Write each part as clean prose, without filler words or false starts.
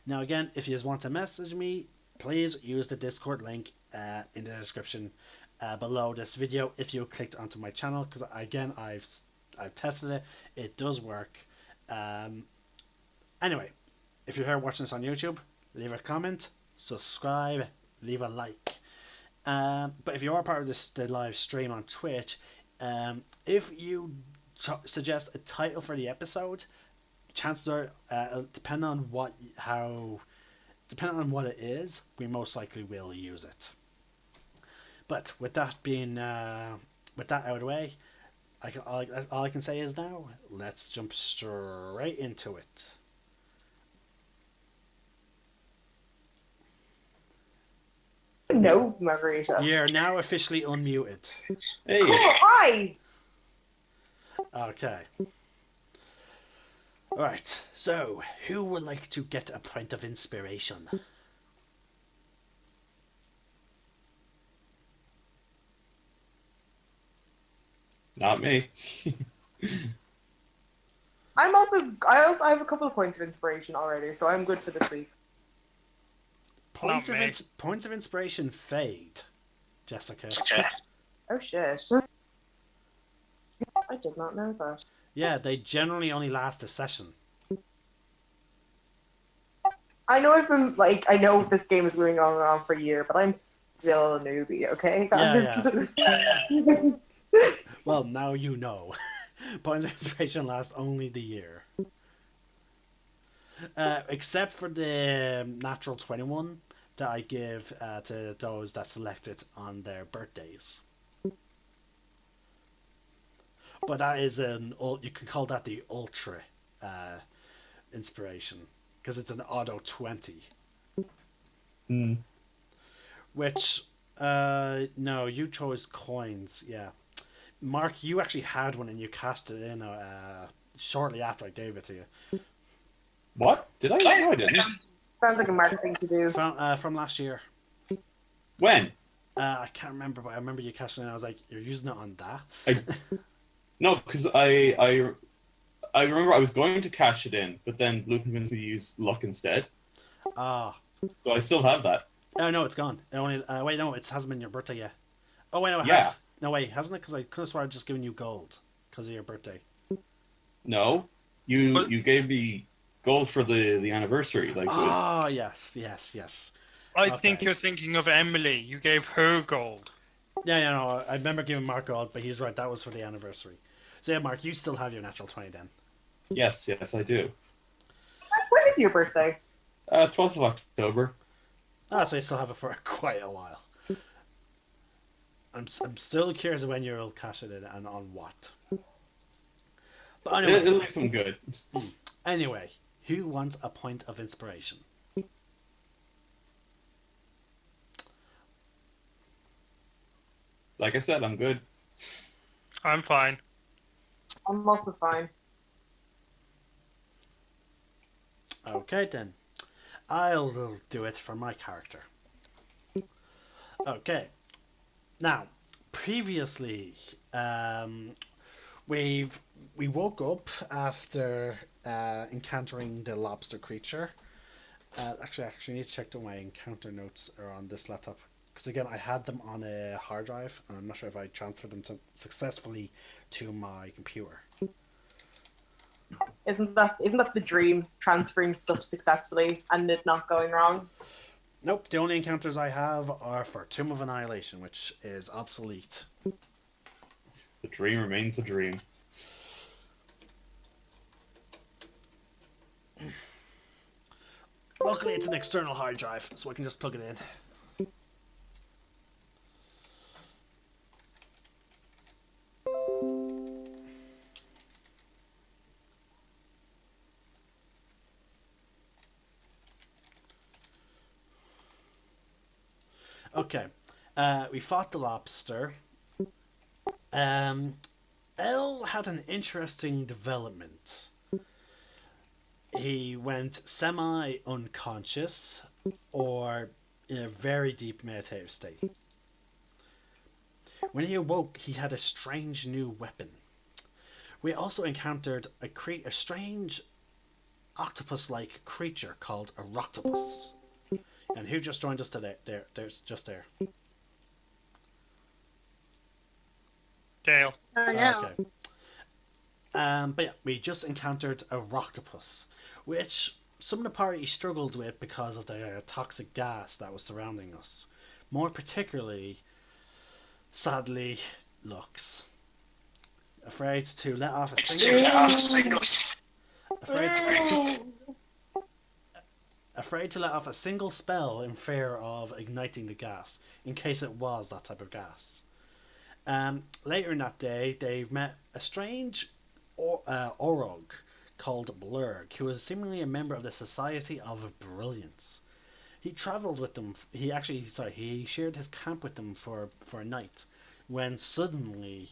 Now, again, if you just want to message me, please use the Discord link in the description below this video if you clicked onto my channel, because again, I've tested it. It does work. Anyway, if you're here watching this on YouTube, leave a comment, subscribe, leave a like. But if you are part of the live stream on Twitch, if you suggest a title for the episode, chances are, depending on what it is, we most likely will use it. But with that out of the way, all I can say is now, let's jump straight into it. No, Margarita. You're now officially unmuted. Hey. Oh, hi! Okay. Alright, so who would like to get a point of inspiration? Not me. I also have a couple of points of inspiration already, so I'm good for this week. Points of inspiration fade, Jessica. Oh shit. I did not know that. Yeah, they generally only last a session. I know this game is going on for a year, but I'm still a newbie, okay, guys? Yeah. Well, now you know. Points of inspiration last only the year. Except for the natural 21 that I give to those that select it on their birthdays. But that is you could call that the ultra inspiration, because it's an auto 20. Which, no, you chose coins, yeah. Mark, you actually had one and you cashed it in shortly after I gave it to you. What? Did I? No, I didn't. Sounds like a Mark thing to do. From last year. When? I can't remember, but I remember you cashed it in. I was like, you're using it on that? No, because I remember I was going to cash it in, but then Luke convinced me to use luck instead. Ah. So I still have that. Oh, no, it's gone. It only, wait, no, it hasn't been your birthday yet. Oh, wait, no, it Yeah. has. No, wait, hasn't it? Because I could have sworn I'd just given you gold because of your birthday. No, you gave me gold for the anniversary. Like. Oh, yes. I Okay. think you're thinking of Emily. You gave her gold. Yeah, no, I remember giving Mark gold, but he's right, that was for the anniversary. So yeah, Mark, you still have your natural 20 then. Yes, I do. When is your birthday? 12th of October. Ah, so you still have it for quite a while. I'm still curious when you'll cash it in and on what. But anyway, It'll make some good. Anyway, who wants a point of inspiration? Like I said, I'm good. I'm fine. I'm also fine. Okay then, I'll do it for my character. Okay, now previously, we woke up after encountering the lobster creature. Actually, I need to check that my encounter notes are on this laptop, because again, I had them on a hard drive, and I'm not sure if I transferred them successfully to my computer. Isn't that the dream? Transferring stuff successfully and it not going wrong? Nope, the only encounters I have are for Tomb of Annihilation, which is obsolete. The dream remains a dream. Luckily, it's an external hard drive, so I can just plug it in. Okay, we fought the lobster. Elle had an interesting development. He went semi-unconscious or in a very deep meditative state. When he awoke, he had a strange new weapon. We also encountered a strange octopus-like creature called a roctopus. And who just joined us today? There's just there. Dale. Oh no. Okay. But yeah, we just encountered a roctopus, which some of the party struggled with because of the toxic gas that was surrounding us. More particularly, sadly, Lux. Afraid to let off a single afraid to let off a single spell in fear of igniting the gas, in case it was that type of gas. Later in that day, they met a strange Orog called Blurg, who was seemingly a member of the Society of Brilliance. He travelled with them. He shared his camp with them for a night, when suddenly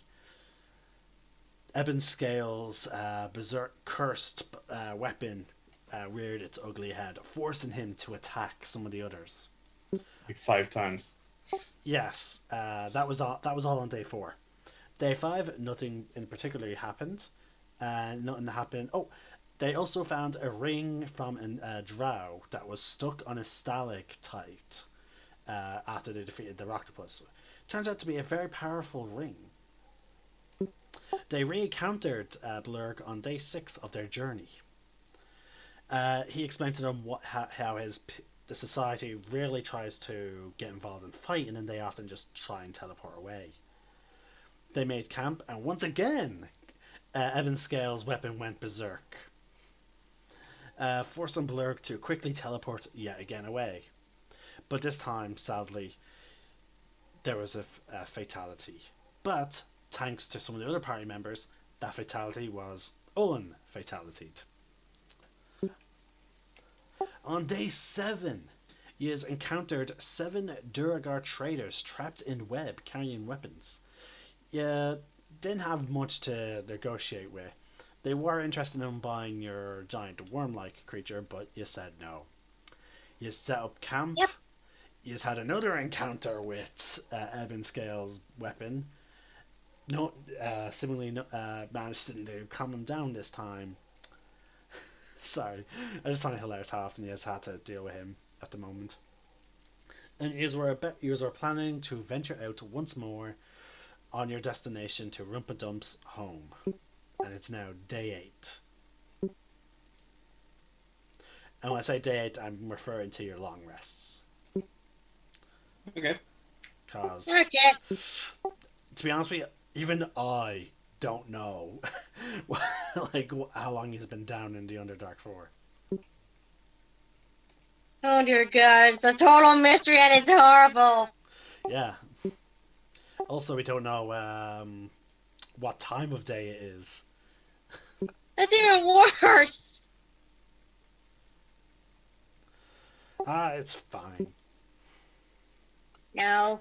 Eben Scales' berserk cursed weapon reared its ugly head, forcing him to attack some of the others. Like 5 times. Yes, that was all on day 4. Day 5, nothing in particular happened. Nothing happened. Oh, they also found a ring from a drow that was stuck on a stalactite after they defeated the octopus. Turns out to be a very powerful ring. They re-encountered Blurg on day 6 of their journey. He explained to them how the society rarely tries to get involved in fighting, and they often just try and teleport away. They made camp, and once again, Eben Scales' weapon went berserk, forcing Blurg to quickly teleport yet again away. But this time, sadly, there was a fatality. But, thanks to some of the other party members, that fatality was unfatalityed. On day 7, you encountered 7 Duragar traders trapped in web carrying weapons. You didn't have much to negotiate with. They were interested in buying your giant worm-like creature, but you said no. You set up camp. Yep. You had another encounter with Eben Scales' weapon. Similarly, managed to calm him down this time. Sorry, I just find it hilarious how often you just had to deal with him at the moment. And you were planning to venture out once more on your destination to Rumpadump's home. And it's now day 8. And when I say day 8, I'm referring to your long rests. Okay. Because, Okay. to be honest with you, even I don't know how long he's been down in the Underdark for. Oh dear God, it's a total mystery and it's horrible. Yeah. Also, we don't know what time of day it is. That's even worse. It's fine. No.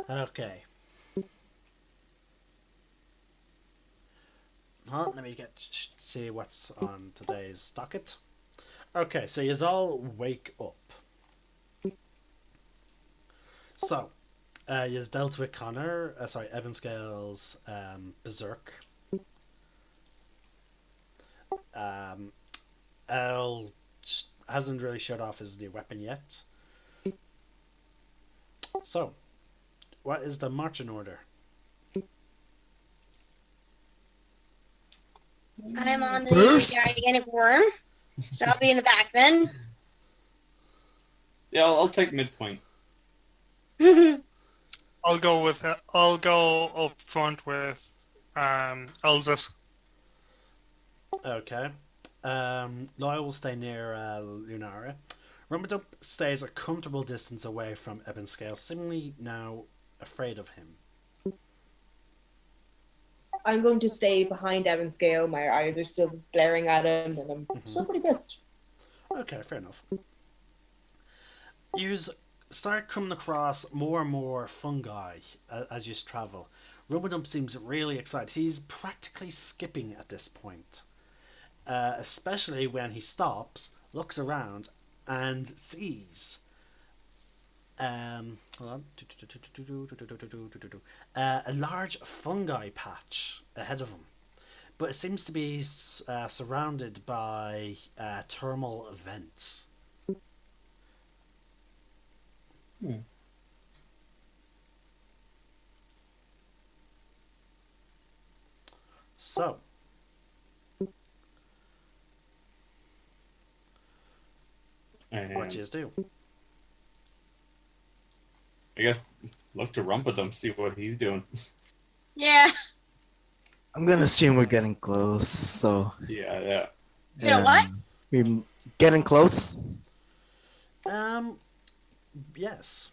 Okay. Let me see what's on today's docket. Okay, so you all wake up. So, you dealt with Eben Scales' berserk. El hasn't really showed off his new weapon yet. So, what is the marching order? I'm on the First. gigantic worm. So I'll be in the back then. Yeah, I'll take midpoint. I'll go up front with Eldris. Okay. Lyle will stay near Lunar. Rumbledump stays a comfortable distance away from Eben Scale, seemingly now afraid of him. I'm going to stay behind Evan Scale. My eyes are still glaring at him, and I'm Mhm. still pretty pissed. Okay, fair enough. You start coming across more and more fungi as you travel. Rumbledump seems really excited. He's practically skipping at this point. Especially when he stops, looks around, and sees Hold on. A large fungi patch ahead of him, but it seems to be surrounded by thermal vents. Hmm. So, what do you And do? I guess look to rump at them, see what he's doing. Yeah. I'm gonna assume we're getting close. So Yeah. You know what? we getting close. Um, yes.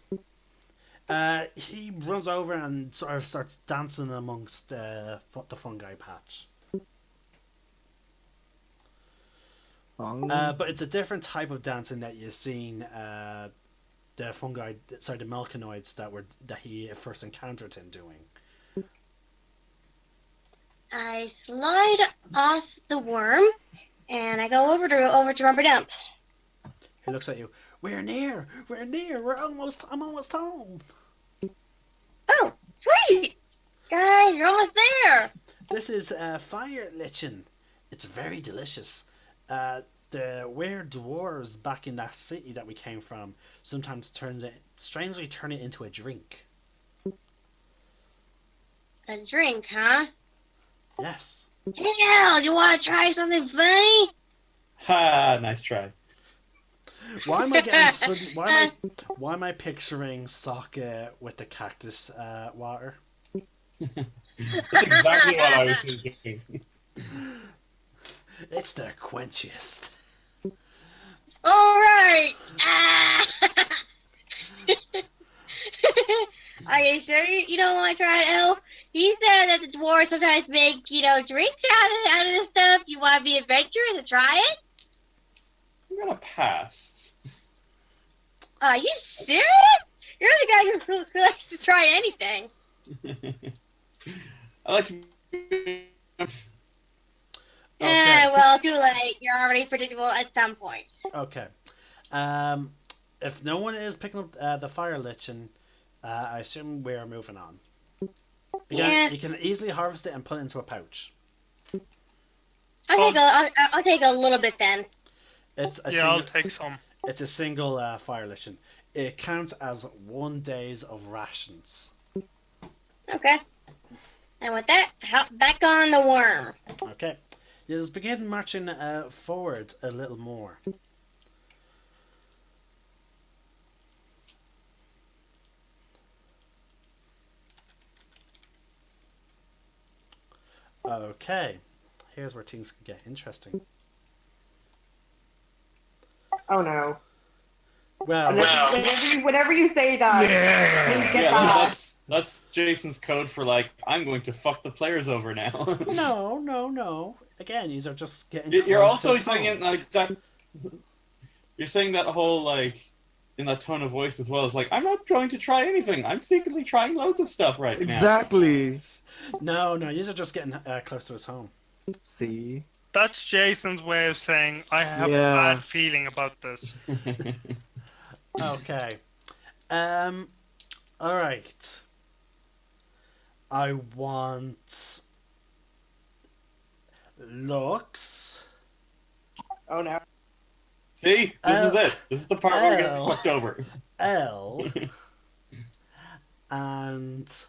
He runs over and sort of starts dancing amongst the fungi patch. But it's a different type of dancing that you've seen the fungi, sorry, the melanoids that he first encountered him doing. I slide off the worm and I go over to Rubber Dump. He looks at you. We're near. We're near. I'm almost home. Oh, sweet! Guys, you're almost there! This is fire lichen. It's very delicious. The weird dwarves back in that city that we came from sometimes strangely turn it into a drink. A drink, huh? Yes. Hell, you wanna try something funny? Ha! Nice try. Why am I getting sudden? Why am I picturing sake with the cactus water? That's exactly what I was thinking. It's the quenchiest. Alright! Ah! Are you sure you don't want to try it, Elf? He said that the dwarves sometimes make, drinks out of this stuff. You want to be adventurous and try it? I'm gonna pass. Are you serious? You're the guy who likes to try anything. I like to. Yeah, well, too late. You're already predictable at some point. Okay. If no one is picking up the fire lichen, I assume we're moving on. Again, Yeah. you can easily harvest it and put it into a pouch. I'll take a little bit then. It's a Yeah, I'll single, take some. it's a single fire lichen. It counts as 1 day's of rations. Okay. And with that, back on the worm. Okay. You just begin marching forward a little more. Okay. Here's where things can get interesting. Oh no. Well, Whenever you say that, things get Yeah, bad. that's Jason's code for like I'm going to fuck the players over now. no. Again, these are just getting. You're close also to saying home. it like that. You're saying that whole like in that tone of voice as well. It's like I'm not going to try anything. I'm secretly trying loads of stuff right now. Exactly. No, these are just getting close to his home. See. That's Jason's way of saying I have Yeah. a bad feeling about this. Okay. All right. I want Lux. Oh no. See, this is it. This is the part where we're getting fucked over. L and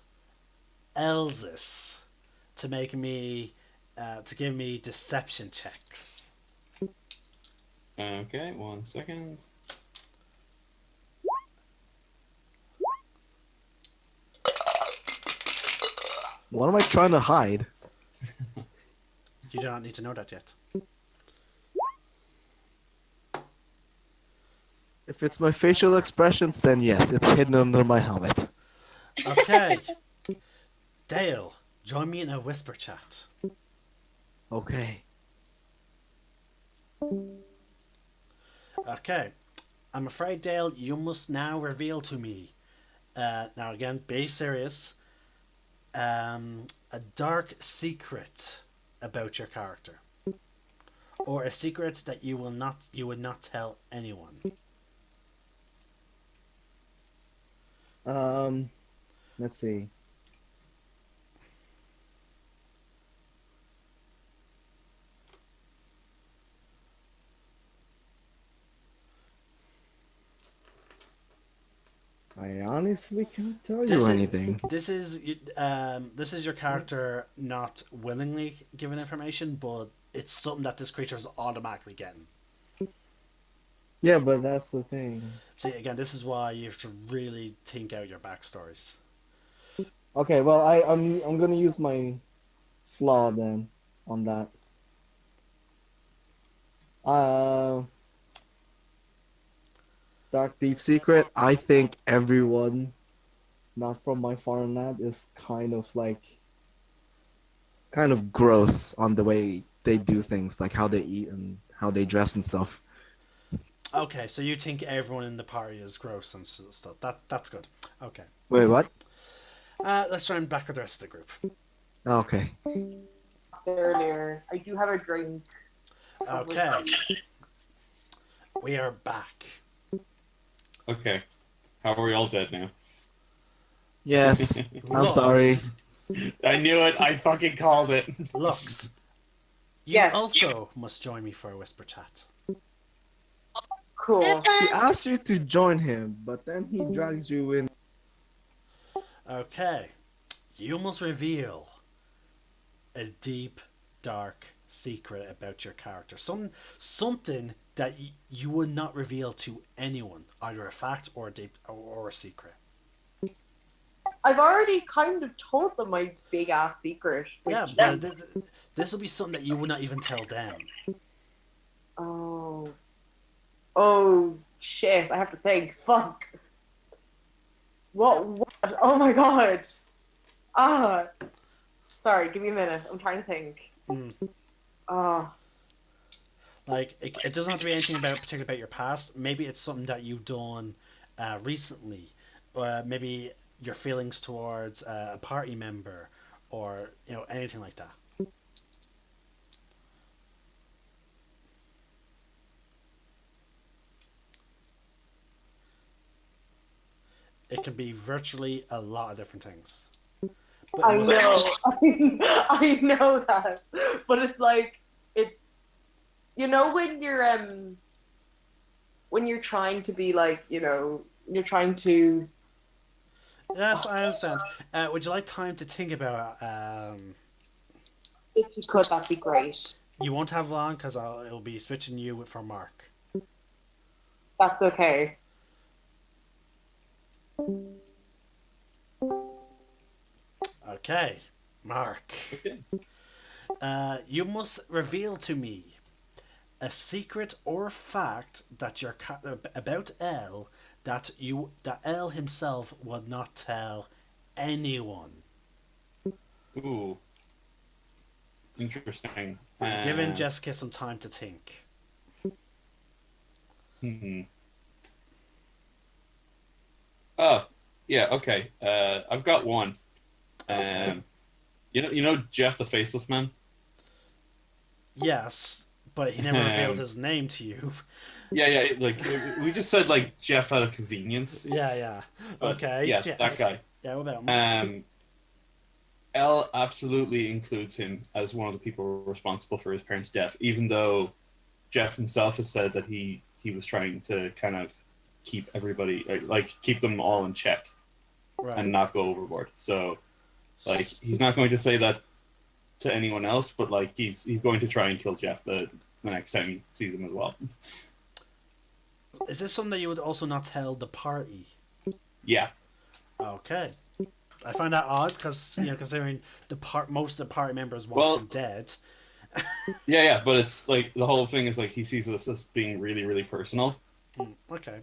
Elsis to make me to give me deception checks. Okay, 1 second. What am I trying to hide? You do not need to know that yet. If it's my facial expressions, then yes, it's hidden under my helmet. Okay. Dale, join me in a whisper chat. Okay. Okay. I'm afraid, Dale, you must now reveal to me. Now again, be serious. A dark secret about your character, or a secret that you would not tell anyone. Let's see. I honestly can't tell you This is anything. this is your character not willingly given information, but it's something that this creature is automatically getting. Yeah, but that's the thing. See, again, this is why you have to really think out your backstories. Okay, well, I'm gonna use my flaw then on that. Uh, Dark Deep Secret. I think everyone not from my foreign land is kind of gross on the way they do things, like how they eat and how they dress and stuff. Okay, so you think everyone in the party is gross and stuff. That's good. Okay, Wait, what? let's try and back with the rest of the group. Okay. Earlier, I do have a drink. Okay, we are back. Okay. How are we all dead now? Yes, I'm Lux, sorry. I knew it. I fucking called it. Lux, you Yes. also must join me for a whisper chat. Cool. He asked you to join him, but then he drags you in. Okay, you must reveal a deep, dark secret about your character. Something that you would not reveal to anyone, either a fact or a deep or a secret. I've already kind of told them my big ass secret. Yeah, but this will be something that you would not even tell them. Oh. Oh shit! I have to think. Fuck. What? Oh my god. Ah. Sorry. Give me a minute. I'm trying to think. Mm. Ah. Like it doesn't have to be anything particularly about your past. Maybe it's something that you've done recently, or maybe your feelings towards a party member, or anything like that. It can be virtually a lot of different things. But I know. I know that, but it's like when you're trying to be like you're trying to. Yes, I understand. Would you like time to think about? If you could, that'd be great. You won't have long because it'll be switching you for Mark. That's okay. Okay, Mark. Okay. You must reveal to me a secret or fact that about L that L himself would not tell anyone. Ooh. Interesting. I'm giving Jessica some time to think. Hmm. Oh, yeah. Okay. I've got one. You know Jeff the Faceless Man. Yes, but he never revealed his name to you. Yeah. Like we just said, like Jeff out of convenience. Yeah. But, Okay. Yeah, that guy. Yeah, what about him? Elle absolutely includes him as one of the people responsible for his parents' death, even though Jeff himself has said that he was trying to kind of keep everybody like keep them all in check Right. and not go overboard. So like he's not going to say that to anyone else, but like he's going to try and kill Jeff the next time he sees him as well. Is this something that you would also not tell the party? Yeah. Okay. I find that odd because considering most of the party members want him dead. Yeah, but it's like the whole thing is like he sees this as being really, really personal. Okay.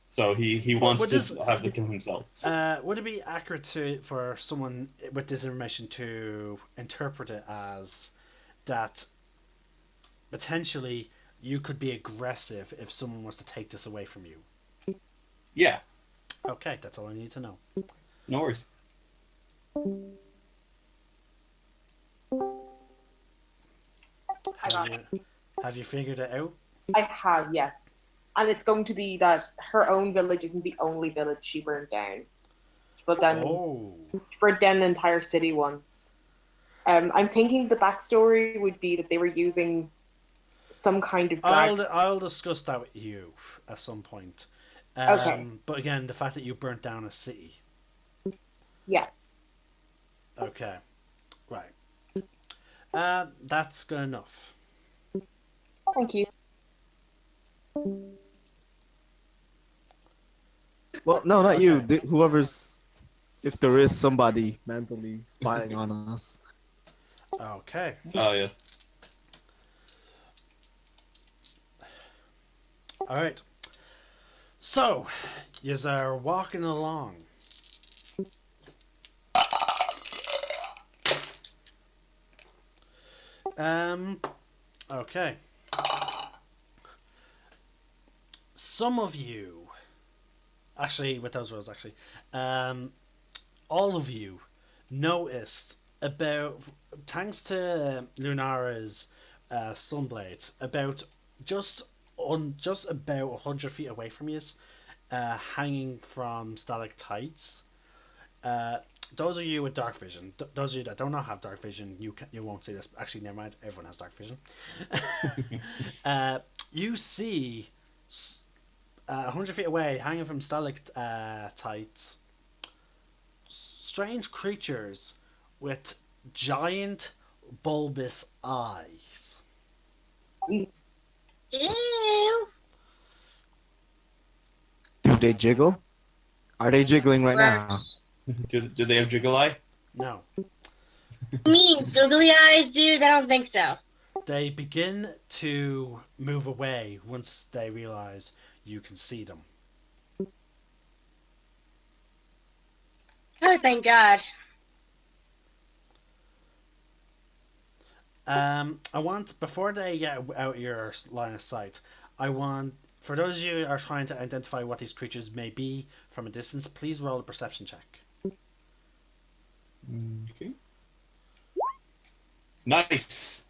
So he wants to have the kill himself. Would it be accurate for someone with this information to interpret it as that potentially you could be aggressive if someone was to take this away from you? Yeah. Okay, that's all I need to know. No worries. Have you figured it out? I have, yes. and it's going to be that her own village isn't the only village she burned down, but then Oh. burned down an entire city once. I'm thinking the backstory would be that they were using some kind of drag. I'll discuss that with you at some point. Okay. But again, the fact that you burnt down a city. Yeah. Okay. Right. That's good enough. Thank you. Well, no, not you. Okay. Whoever's, if there is somebody mentally spying on us. Okay. Oh yeah. All right. So, you are walking along. Okay. Some of you, actually, with those rules, actually, all of you noticed about, thanks to Lunara's sunblade, about just about 100 feet away from you, hanging from stalactites. Those of you with dark vision, those of you that do not have dark vision, you won't see this. Actually, never mind. Everyone has dark vision. You see 100 feet away, hanging from stalactites, strange creatures with giant bulbous eyes. Ew. Do they jiggle? Are they jiggling right now? Gross. Do they have jiggle eye? No. You mean googly eyes, dude? I don't think so. They begin to move away once they realize you can see them. Oh, thank God. I want, before they get out your line of sight, I want, for those of you who are trying to identify what these creatures may be from a distance, please roll a perception check. Okay. Nice.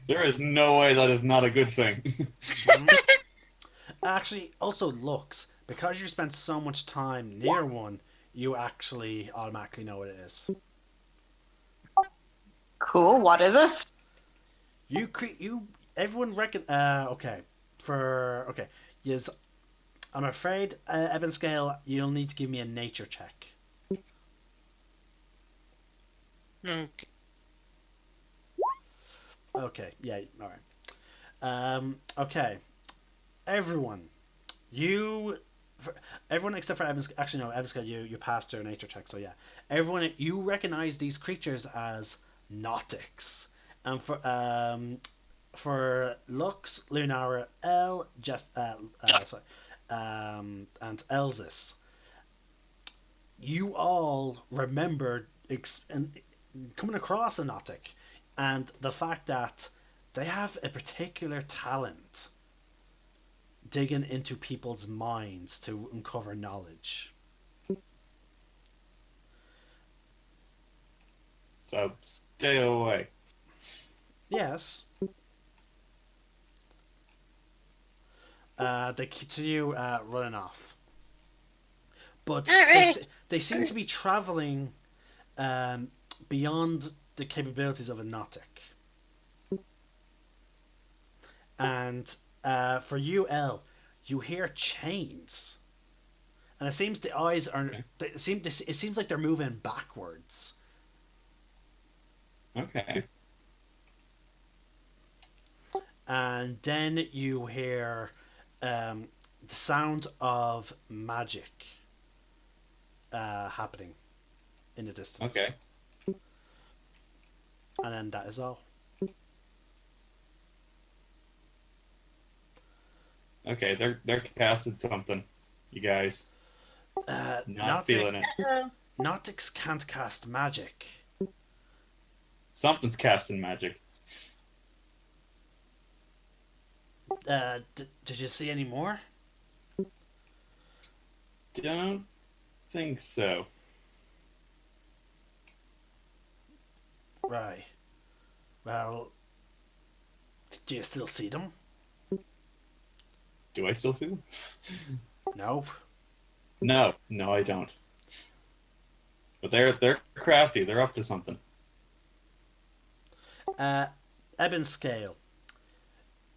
There is no way that is not a good thing. Actually, also looks, because you spent so much time near one, you actually automatically know what it is. Cool. What is it? Everyone reckon. Okay, yes. I'm afraid, Eben Scale, you'll need to give me a nature check. Okay. Okay, yeah, all right. Okay, everyone, everyone except for Evans. Actually, no, Evans, you passed your nature check, so yeah. Everyone, you recognize these creatures as Nautics, and for Lux, Lunara, and Elsis, you all remember coming across a Nautic, and the fact that they have a particular talent digging into people's minds to uncover knowledge. So stay away. Yes. They continue running off. But they seem to be traveling beyond the capabilities of a Nautic. And for you, El, you hear chains. And it seems the eyes are. Okay. It seems like they're moving backwards. Okay. And then you hear the sound of magic happening in the distance. Okay. And then that is all. Okay. They're casted something. You guys not feeling it. Uh-oh. Nautics can't cast magic. Something's casting magic. Did you see any more? Don't think so. Right. Well, Do you still see them? Do I still see them? No. No, I don't. But they're crafty. They're up to something. Eben Scale.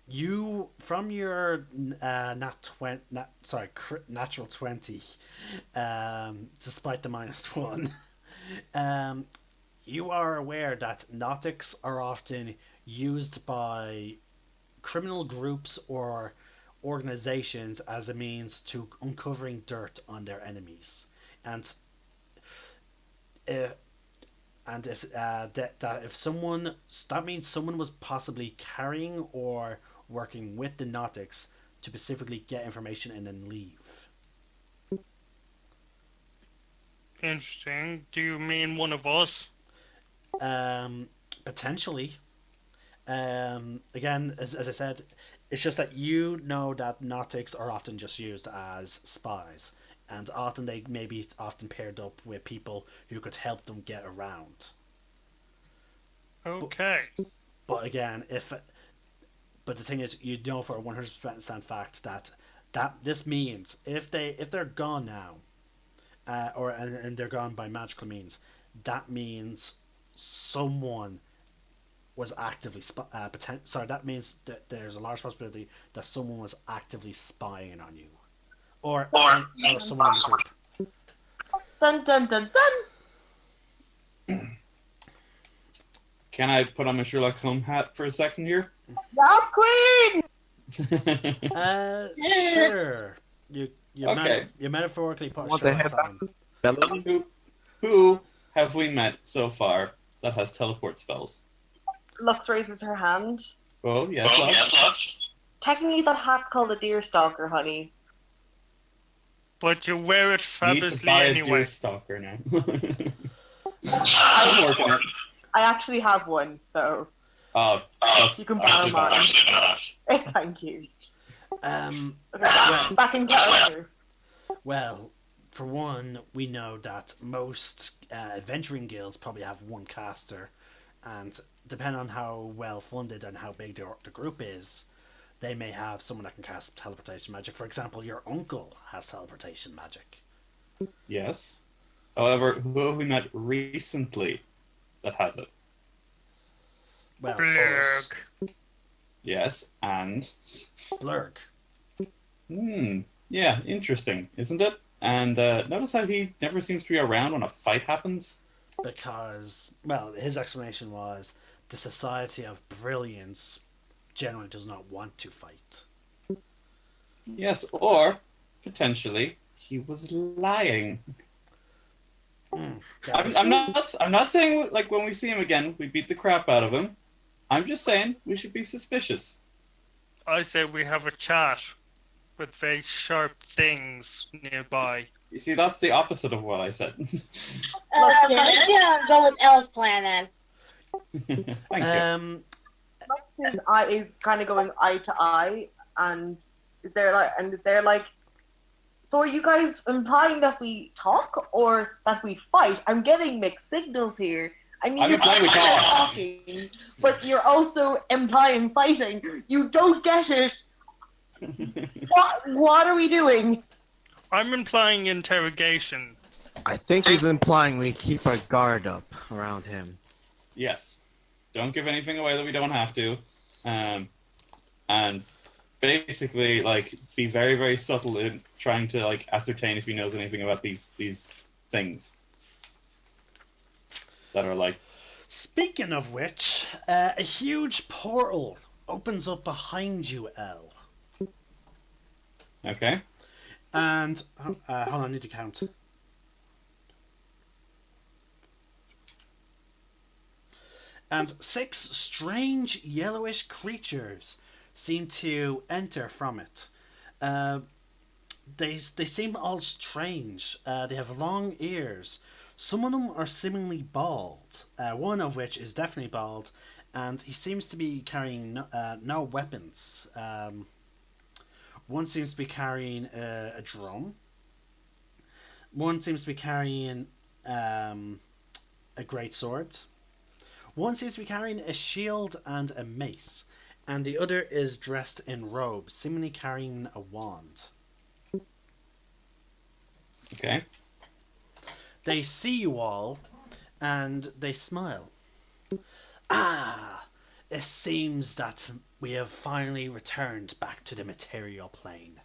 You from your natural 20, despite the -1, you are aware that nautics are often used by criminal groups or organizations as a means to uncovering dirt on their enemies, and uh, if that if someone that means someone was possibly carrying or working with the nautics to specifically get information and then leave. Interesting. Do you mean one of us? Potentially. Again, as I said, it's just that you know that nautics are often just used as spies, and often they may be often paired up with people who could help them get around. Okay. But again, but the thing is, you know for a 100% fact that this means if they're gone now, and they're gone by magical means, that means someone was actively that means that there's a large possibility that someone was actively spying on you, or someone in the group. Dun dun dun dun. Can I put on my Sherlock Holmes hat for a second here? Yes, Queen. Sure. You Okay. you metaphorically put Want the Sherlock's head hat on. Bella? Who have we met so far that has teleport spells? Lux raises her hand. Oh, yes, Lux. Technically, that hat's called a deer stalker, honey. But you wear it Need to fabulously buy a anyway. deer stalker now. I'm working it. I actually have one, so Oh, that's you can borrow mine. badass. Thank you. Um. Okay, back in character. Well, for one, we know that most adventuring guilds probably have one caster, and depending on how well funded and how big the group is, they may have someone that can cast teleportation magic. For example, your uncle has teleportation magic. Yes. However, who have we met recently that has it? Well, Blurg. Yes, and Blurg. Yeah, interesting, isn't it? And notice how he never seems to be around when a fight happens. Because, well, his explanation was the Society of Brilliance generally does not want to fight. Yes, or potentially he was lying. I'm not saying like when we see him again we beat the crap out of him. I'm just saying we should be suspicious. I say we have a chat with very sharp things nearby. You see, that's the opposite of what I said. Let's go with Elle's plan then. Thank you. Lux's eye is kind of going eye to eye, and is there like, so are you guys implying that we talk or that we fight? I'm getting mixed signals here. I mean, I'm you're implying we talking, but you're also implying fighting. You don't get it. What are we doing? I'm implying interrogation. I think he's implying we keep our guard up around him. Yes. Don't give anything away that we don't have to. And basically, like, be very, very subtle in trying to, like, ascertain if he knows anything about these things that are, like... Speaking of which, a huge portal opens up behind you, Elle. Okay. And, hold on, I need to count. And 6 strange yellowish creatures seem to enter from it. They seem all strange. They have long ears. Some of them are seemingly bald. One of which is definitely bald, and he seems to be carrying no weapons. One seems to be carrying a drum. One seems to be carrying a great sword. One seems to be carrying a shield and a mace. and the other is dressed in robes, seemingly carrying a wand. Okay. They see you all, and they smile. Ah, it seems that we have finally returned back to the material plane.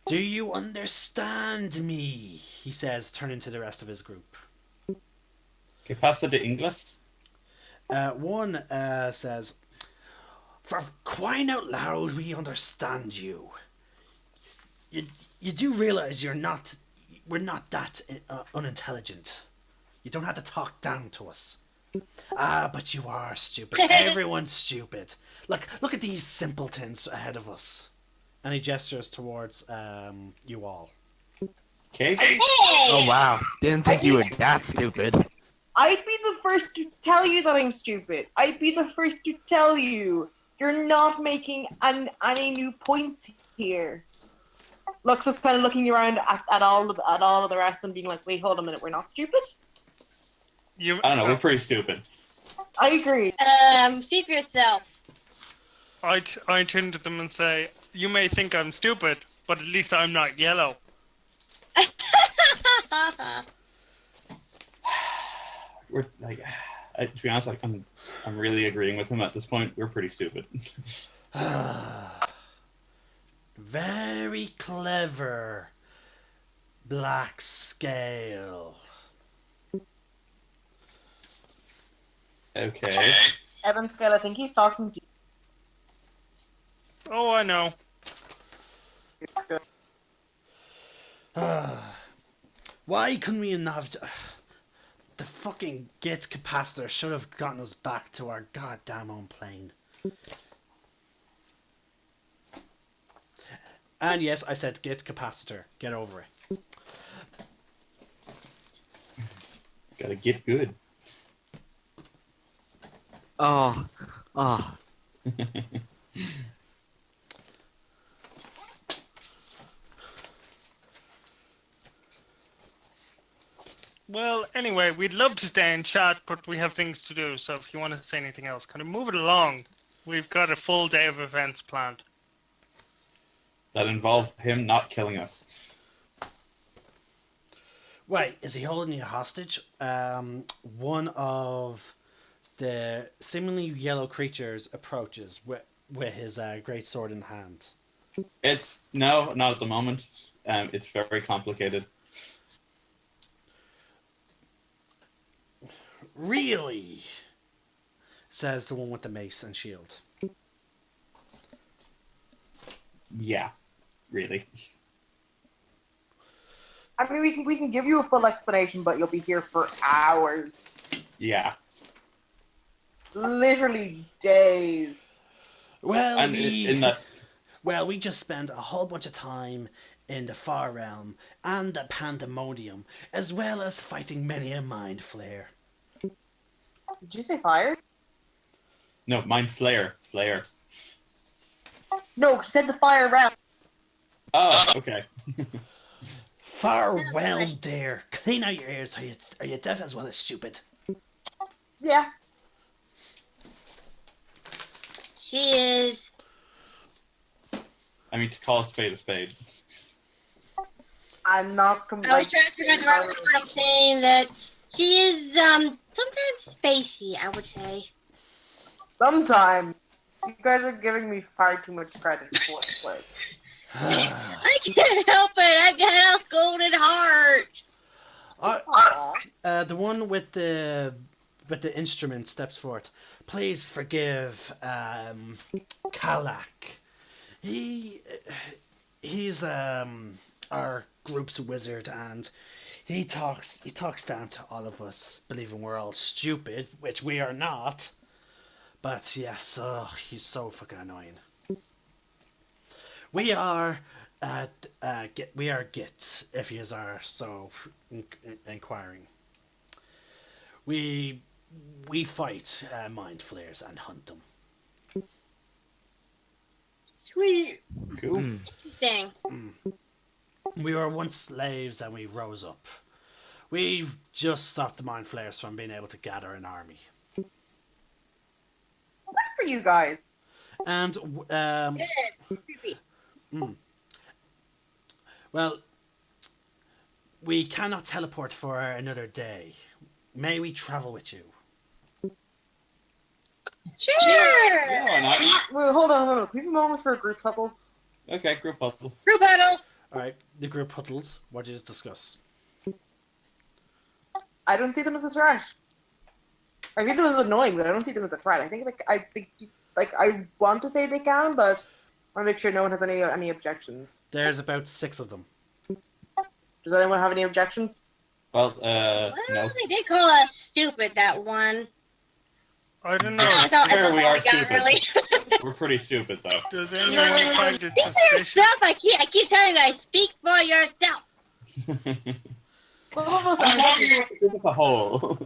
Do you understand me? He says, turning to the rest of his group. ¿Qué pasa de inglés? One says, "For crying out loud, we understand you. You, you do realize we're not that unintelligent. You don't have to talk down to us. Ah, but you are stupid. Everyone's stupid. Look at these simpletons ahead of us." And he gestures towards you all. Okay. Hey! Oh wow! Didn't think you were that stupid. I'd be the first to tell you that I'm stupid. I'd be the first to tell you you're not making any new points here. Lux is kind of looking around at all of the rest and being like, "Wait, hold a minute, we're not stupid." You, I don't know. We're pretty stupid. I agree. Speak for yourself. I turn to them and say, "You may think I'm stupid, but at least I'm not yellow." We're like, to be honest, like I'm really agreeing with him at this point. We're pretty stupid. Very clever, Black Scale. Okay. Evan Scale, I think he's talking to Oh, I know. you. Why couldn't we not have... The fucking gate capacitor should have gotten us back to our goddamn own plane. And yes, I said gate capacitor. Get over it. Gotta get good. Oh, oh. Well, anyway, we'd love to stay and chat, but we have things to do. So if you want to say anything else, kind of move it along. We've got a full day of events planned. That involved him not killing us. Wait, is he holding you hostage? One of the seemingly yellow creatures approaches with his great sword in hand. It's no, not at the moment. It's very complicated. Really? Says the one with the mace and shield. Yeah, really. I mean, we can give you a full explanation, but you'll be here for hours, Yeah. literally days. Well, And in that, we just spent a whole bunch of time in the Far Realm and the Pandemonium, as well as fighting many a mind flare. Did you say fire? no, mind flare. Flare. No, he said the fire realm. Oh, okay. Far realm, dear. Clean out your ears. Are you deaf as well as stupid? Yeah. She is. I mean, to call a spade a spade. I'm not I was trying to figure out what I'm saying that she is sometimes spacey, I would say. Sometimes. You guys are giving me far too much credit for it. I can't help it. I got a golden heart. Aw. The one with the instrument steps forward. Please forgive Kalak. He's our group's wizard, and he talks down to all of us, believing we're all stupid, which we are not. But yes, he's so fucking annoying. We are Git, if you are so inquiring. We fight mind flayers and hunt them. Sweet. Cool. Interesting. We were once slaves and we rose up. We've just stopped the mind flayers from being able to gather an army. Good for you guys. And Creepy. well, we cannot teleport for another day. May we travel with you? Sure. Yeah, why not? Wait, hold on. Can we have a moment for a group couple? Okay, group bubble. Group huddle. All right, the group huddles. What did you discuss? I don't see them as a threat. I see them as annoying, but I don't see them as a threat. I want to say they can, but I want to make sure no one has any objections. There's about 6 of them. Does anyone have any objections? Well, Well, no. they did call us stupid, that one. I don't know. I thought Sure, we all are we got, stupid. really. We're pretty stupid, though. Does anyone find it Speak for suspicious? yourself. I keep telling you guys, speak for yourself. Some of us I'm are telling you, give us a hole.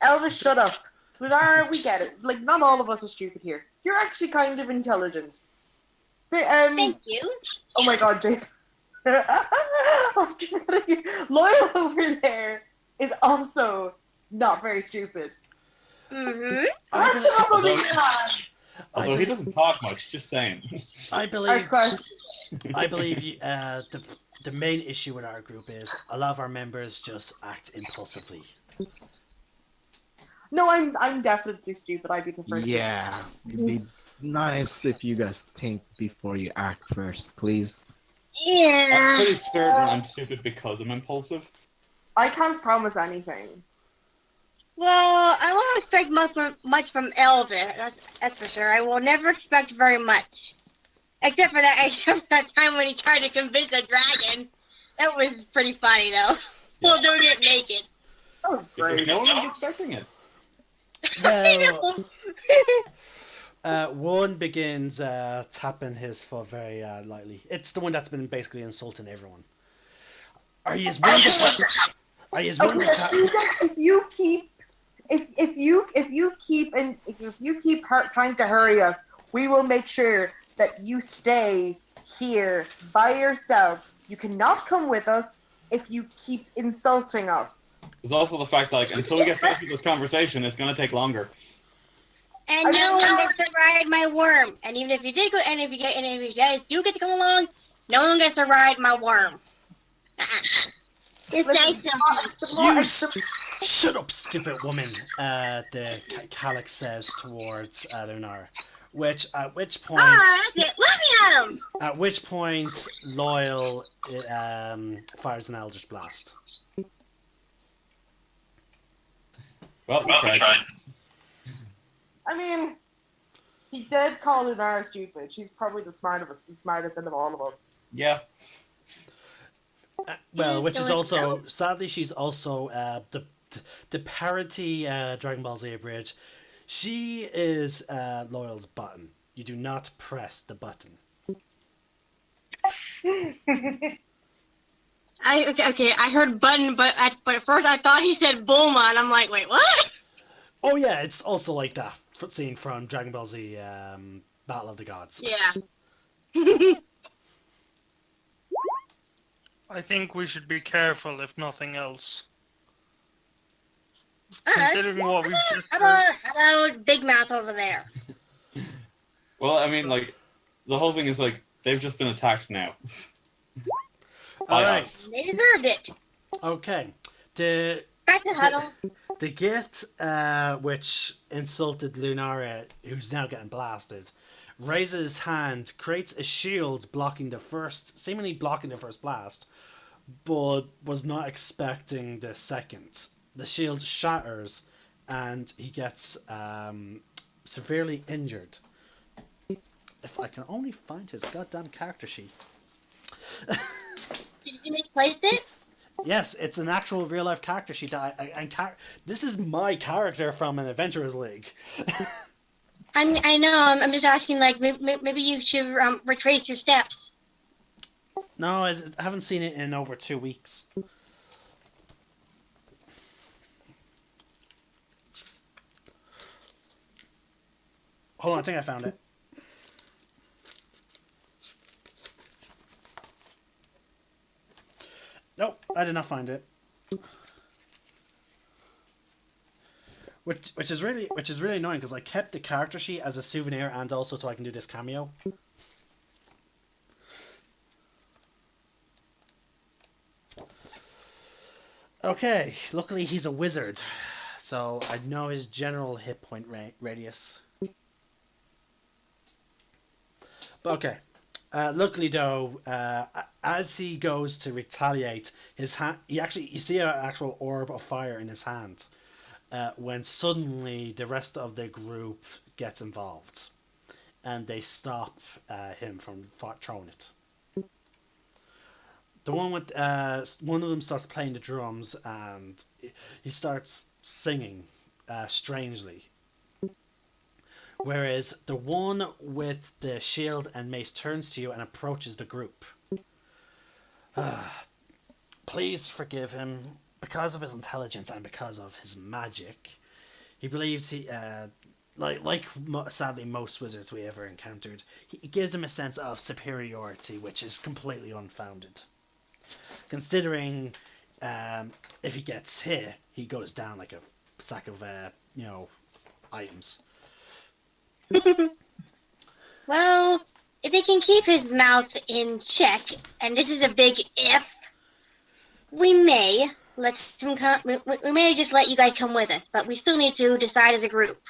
Elvis, shut up. Lunar, we get it. Like, not all of us are stupid here. You're actually kind of intelligent. Thank you. Oh my god, Jason. Loyal over there is also not very stupid. Mm-hmm. The rest of us, on the Although- other hand, Although he doesn't talk much, just saying. I our believe. question. I believe the main issue with our group is a lot of our members just act impulsively. No, I'm definitely stupid. I'd be the first. Yeah, it'd be nice if you guys think before you act first, please. I'm Yeah. pretty certain I'm stupid because I'm impulsive. I can't promise anything. Well, I won't expect much from Elvis. That's for sure. I will never expect very much, except for that time when he tried to convince a dragon. That was pretty funny though. Well, doing it naked. Oh, Because great. no one was expecting it. Well, one begins tapping his foot very lightly. It's the one that's been basically insulting everyone. Are you as willing to? Are you as willing to? If you keep trying to hurry us, we will make sure that you stay here by yourselves. You cannot come with us if you keep insulting us. There's also the fact that, like, until we get finished with this conversation, it's gonna take longer. And no one gets to ride my worm. And even if you did go, and if you guys do get to come along, no one gets to ride my worm. It's nice of you. You shut up, stupid woman. The Calyx says towards Lunar, at which point, Ah, that's it. Let me at him. at which point, Loyal fires an Eldritch Blast. Well, we tried. I mean, he did call Lunar stupid. She's probably the smartest out of all of us. Yeah. Well, which is So also sadly, she's also the parity Dragon Ball Z bridge. She is Loyal's button. You do not press the button. Okay. I heard button, but at first I thought he said Bulma, and I'm like, wait, what? Oh yeah, it's also like that scene from Dragon Ball Z Battle of the Gods. Yeah. I think we should be careful, if nothing else. Us? Considering what we've just How heard. about Big Mouth over there? Well, I mean, like, the whole thing is, like, they've just been attacked now. All By right. us. They deserved it. Okay. The Back to huddle. Git, which insulted Lunara, who's now getting blasted, raises his hand, creates a shield seemingly blocking the first blast, but was not expecting the second. The shield shatters, and he gets severely injured. If I can only find his goddamn character sheet. Did you misplace it? Yes, it's an actual real life character sheet. This is my character from an Adventurers League. I know. I'm just asking. Like, maybe you should retrace your steps. No, I haven't seen it in over 2 weeks. Hold on, I think I found it. Nope, I did not find it. which is really annoying because I kept the character sheet as a souvenir and also so I can do this cameo. Okay, luckily he's a wizard, so I know his general hit point radius. But okay, luckily though, as he goes to retaliate, his hand you see an actual orb of fire in his hand. When suddenly the rest of the group gets involved, and they stop him from throwing it. The one with one of them starts playing the drums and he starts singing strangely. Whereas the one with the shield and mace turns to you and approaches the group. Please forgive him because of his intelligence and because of his magic. He believes he sadly most wizards we ever encountered, it gives him a sense of superiority which is completely unfounded. Considering if he gets hit, he goes down like a sack of items. Well, if he can keep his mouth in check, and this is a big if, we may let him come. We may just let you guys come with us, but we still need to decide as a group.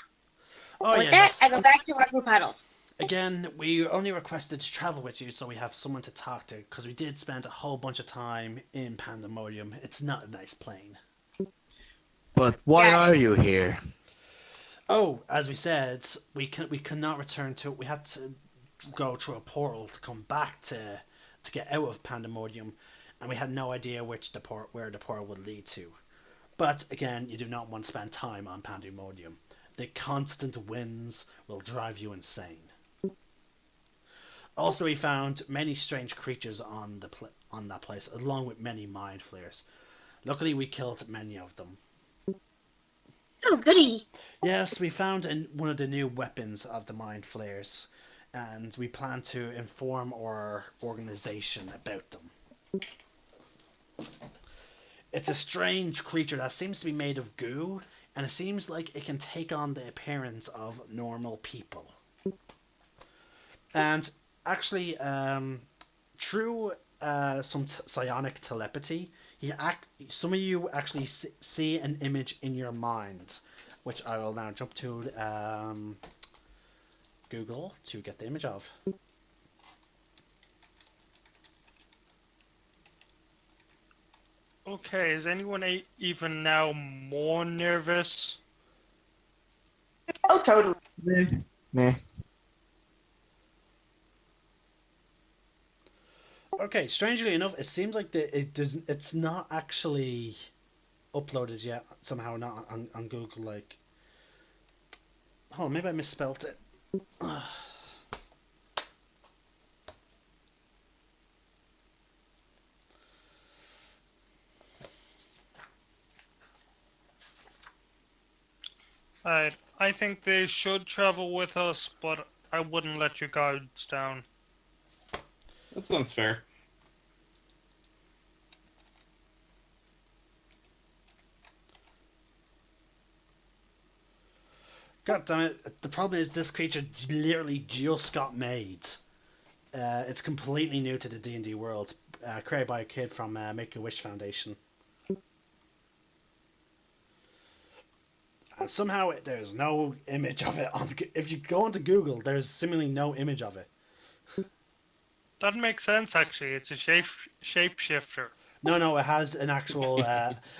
Oh with yeah, that, yes. I go back to our group huddle. Again, we only requested to travel with you so we have someone to talk to, because we did spend a whole bunch of time in Pandemonium. It's not a nice plane. But why Got it. are you here? Oh, as we said, we cannot return to it. We had to go through a portal to come back to get out of Pandemonium, and we had no idea where the portal would lead to. But again, you do not want to spend time on Pandemonium. The constant winds will drive you insane. Also, we found many strange creatures on that place, along with many mind flayers. Luckily, we killed many of them. Oh, goody. Yes, we found one of the new weapons of the mind flayers, and we plan to inform our organization about them. It's a strange creature that seems to be made of goo, and it seems like it can take on the appearance of normal people. And actually, through some psionic telepathy, some of you actually see an image in your mind, which I will now jump to Google to get the image of. Okay, is anyone even now more nervous? Oh, totally. Meh. Okay, strangely enough, it seems like it's not actually uploaded yet. Somehow not on Google. Like, oh, maybe I misspelt it. I think they should travel with us, but I wouldn't let your guards down. That sounds fair. God damn it! The problem is this creature literally just got made. It's completely new to the D&D world, created by a kid from Make-A-Wish Foundation. And somehow there's no image of it on. If you go onto Google, there's seemingly no image of it. That makes sense, actually. It's a shapeshifter. No, it has an actual.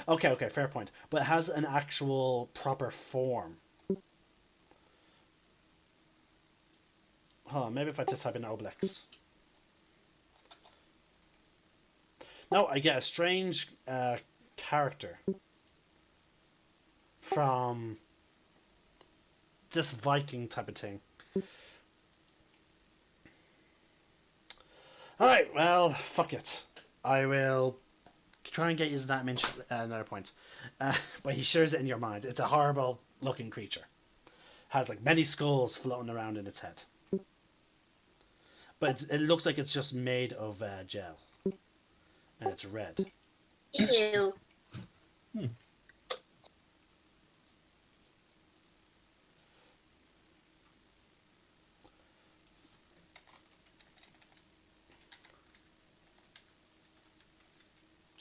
Okay, fair point. But it has an actual proper form. Hold on, maybe if I just type in Obelix. No, I get a strange character from this Viking type of thing. Alright, well, fuck it. I will try and get you that another point. But he shares it in your mind. It's a horrible looking creature. Has like many skulls floating around in its head. But it looks like it's just made of gel. And it's red. Ew.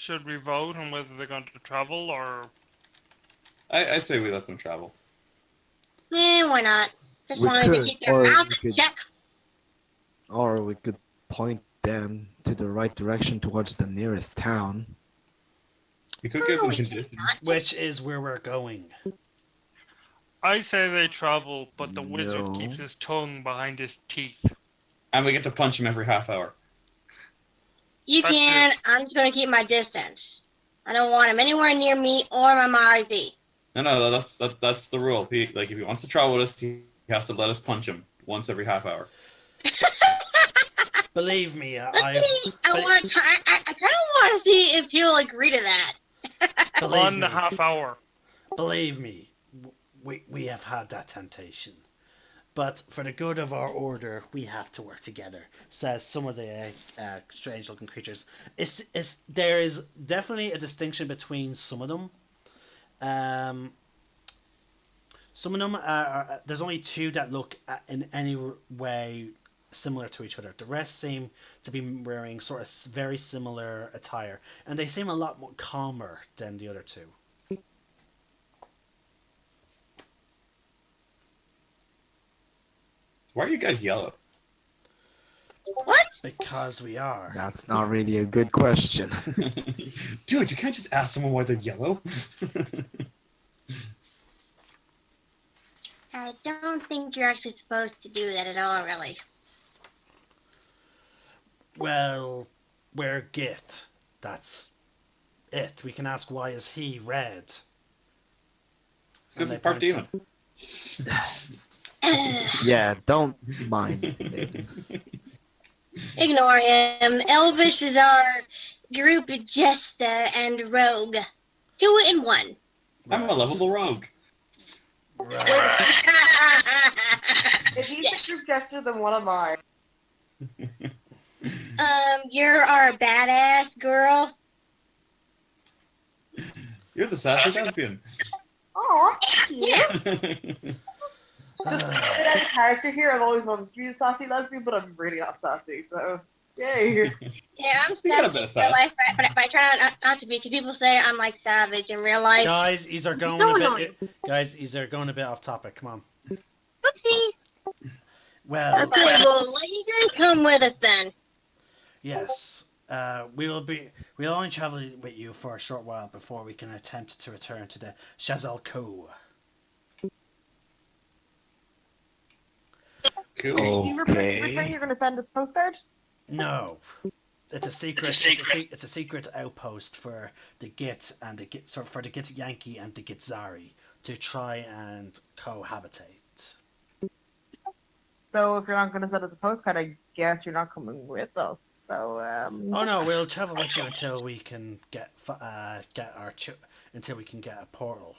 Should we vote on whether they're going to travel or? I say we let them travel. Why not? Just We wanted to could, keep their or mouths we could, check. or we could point them to the right direction towards the nearest town. We could give them we conditions. cannot. Which is where we're going. I say they travel, but the wizard No. keeps his tongue behind his teeth. And we get to punch him every half hour. You That's can. I'm just going to keep my distance. I don't want him anywhere near me or my Marzi. No, that's the rule. Like, if he wants to travel with us, he has to let us punch him once every half hour. Believe me, Let's I see. I kind of want to see if he'll agree to that. believe 1.5 me, hour. believe me, we have had that temptation. But for the good of our order, we have to work together, says some of the strange-looking creatures. There is definitely a distinction between some of them. Some of them are there's only two that look in any way similar to each other. The rest seem to be wearing sort of very similar attire, and they seem a lot more calmer than the other two. Why are you guys yellow? What? Because we are. That's not really a good question. Dude, you can't just ask someone why they're yellow. I don't think you're actually supposed to do that at all, really. Well, we're Git. That's it. We can ask why is he red? Because And it's they part point demon. Yeah, don't mind it. Ignore him. Elvish is our group jester and rogue. 2 in 1. I'm a Right. lovable rogue. Right. If he's a group gesture, then what am I? You're our badass girl. You're the sassy lesbian. Oh, thank you. Yeah. That character here, I've always wanted to be a sassy lesbian, but I'm really not sassy, so yay. Yeah, I'm You got a bit of sassy in real sass. life, but I try not to be, because people say I'm like savage in real life. Guys, these are going So a bit. annoying. Guys, these are going a bit off topic. Come on. Oopsie. Well, Okay, well, let you guys come with us then. yes. We'll only travel with you for a short while before we can attempt to return to the Shazalko. Cool. Can you repeat Okay. you're going to send us a postcard? No, it's a secret. It's a secret outpost for the Git and the Git. So for the Git Yankee and the Git Zari to try and cohabitate. So if you're not going to send us a postcard, I guess you're not coming with us. So Oh no, we'll travel with you until we can until we can get a portal.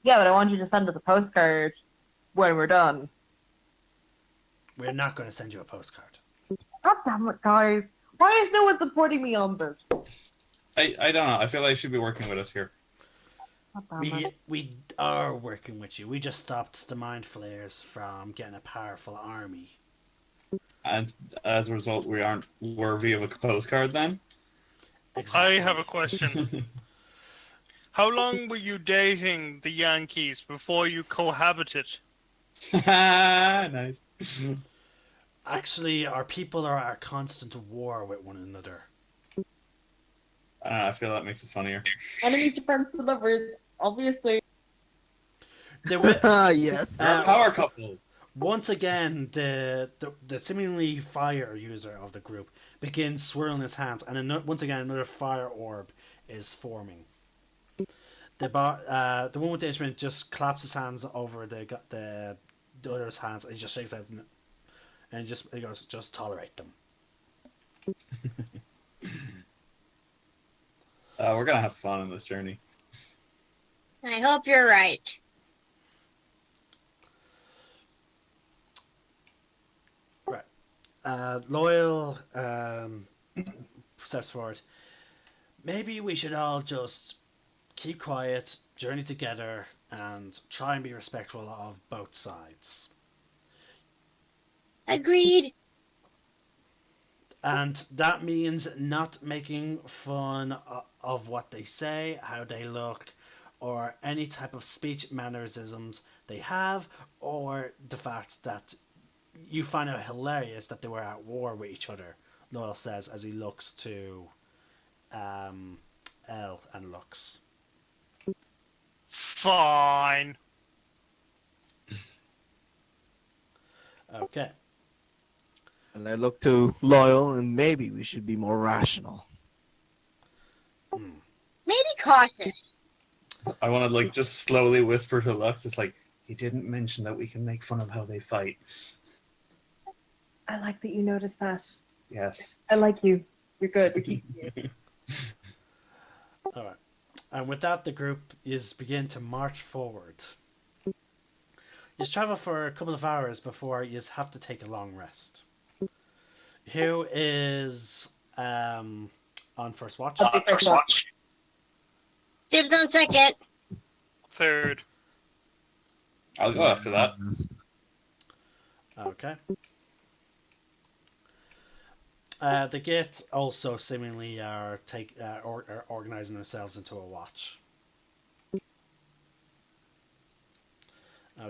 yeah, but I want you to send us a postcard when we're done. We're not going to send you a postcard. God damn it, guys! Why is no one supporting me on this? I don't know. I feel like you should be working with us here. God damn it. We are working with you. We just stopped the mind flayers from getting a powerful army. And as a result, we aren't worthy of a postcard then? Exactly. I have a question. How long were you dating the Yankees before you cohabited? Nice. Actually, our people are at a constant war with one another. I feel that makes it funnier. Enemies to friends to lovers, obviously. Yes. We're a power couple. Once again, the seemingly fire user of the group begins swirling his hands, and once again another fire orb is forming. The one with the instrument just claps his hands over the other's hands, and he just shakes out, and he goes, "Just tolerate them." We're gonna have fun on this journey. I hope you're right. Loyal steps forward. Maybe we should all just keep quiet, journey together, and try and be respectful of both sides. Agreed. And that means not making fun of what they say, how they look, or any type of speech mannerisms they have, or the fact that you find it hilarious that they were at war with each other, Loyal says as he looks to Elle and Lux. Fine. Okay. And I look to Loyal, and maybe we should be more rational. Maybe cautious. I want to like just slowly whisper to Lux. It's like he didn't mention that we can make fun of how they fight. I like that you noticed that. Yes. I like you. You're good. All right. And with that, the group is begin to march forward. You travel for a couple of hours before you have to take a long rest. Who is on first watch? I'll be first watch. Dibs on second. Third. I'll go after that. Okay. The Git also seemingly are organizing themselves into a watch.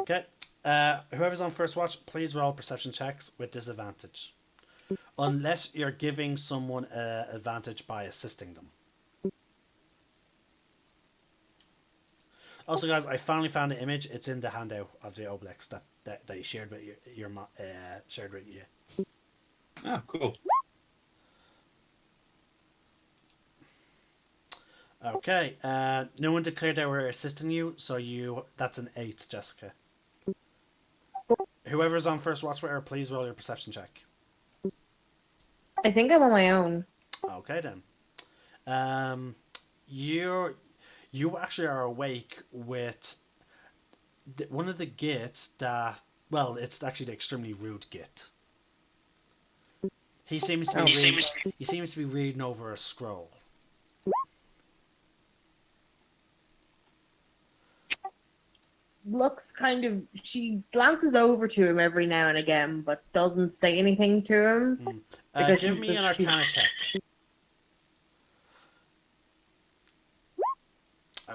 Okay. Whoever's on first watch, please roll perception checks with disadvantage. Unless you're giving someone an advantage by assisting them. Also, guys, I finally found the image. It's in the handout of the Obelix that you shared with shared with you. Oh, cool. Okay. No one declared they were assisting you, so that's an 8, Jessica. Whoever's on first watch with her, please roll your perception check. I think I'm on my own. Okay then. You actually are awake with one of the Gits that, well, it's actually the extremely rude Git. He seems to be reading over a scroll. Looks kind of. She glances over to him every now and again, but doesn't say anything to him. Because Give me an Arcana check.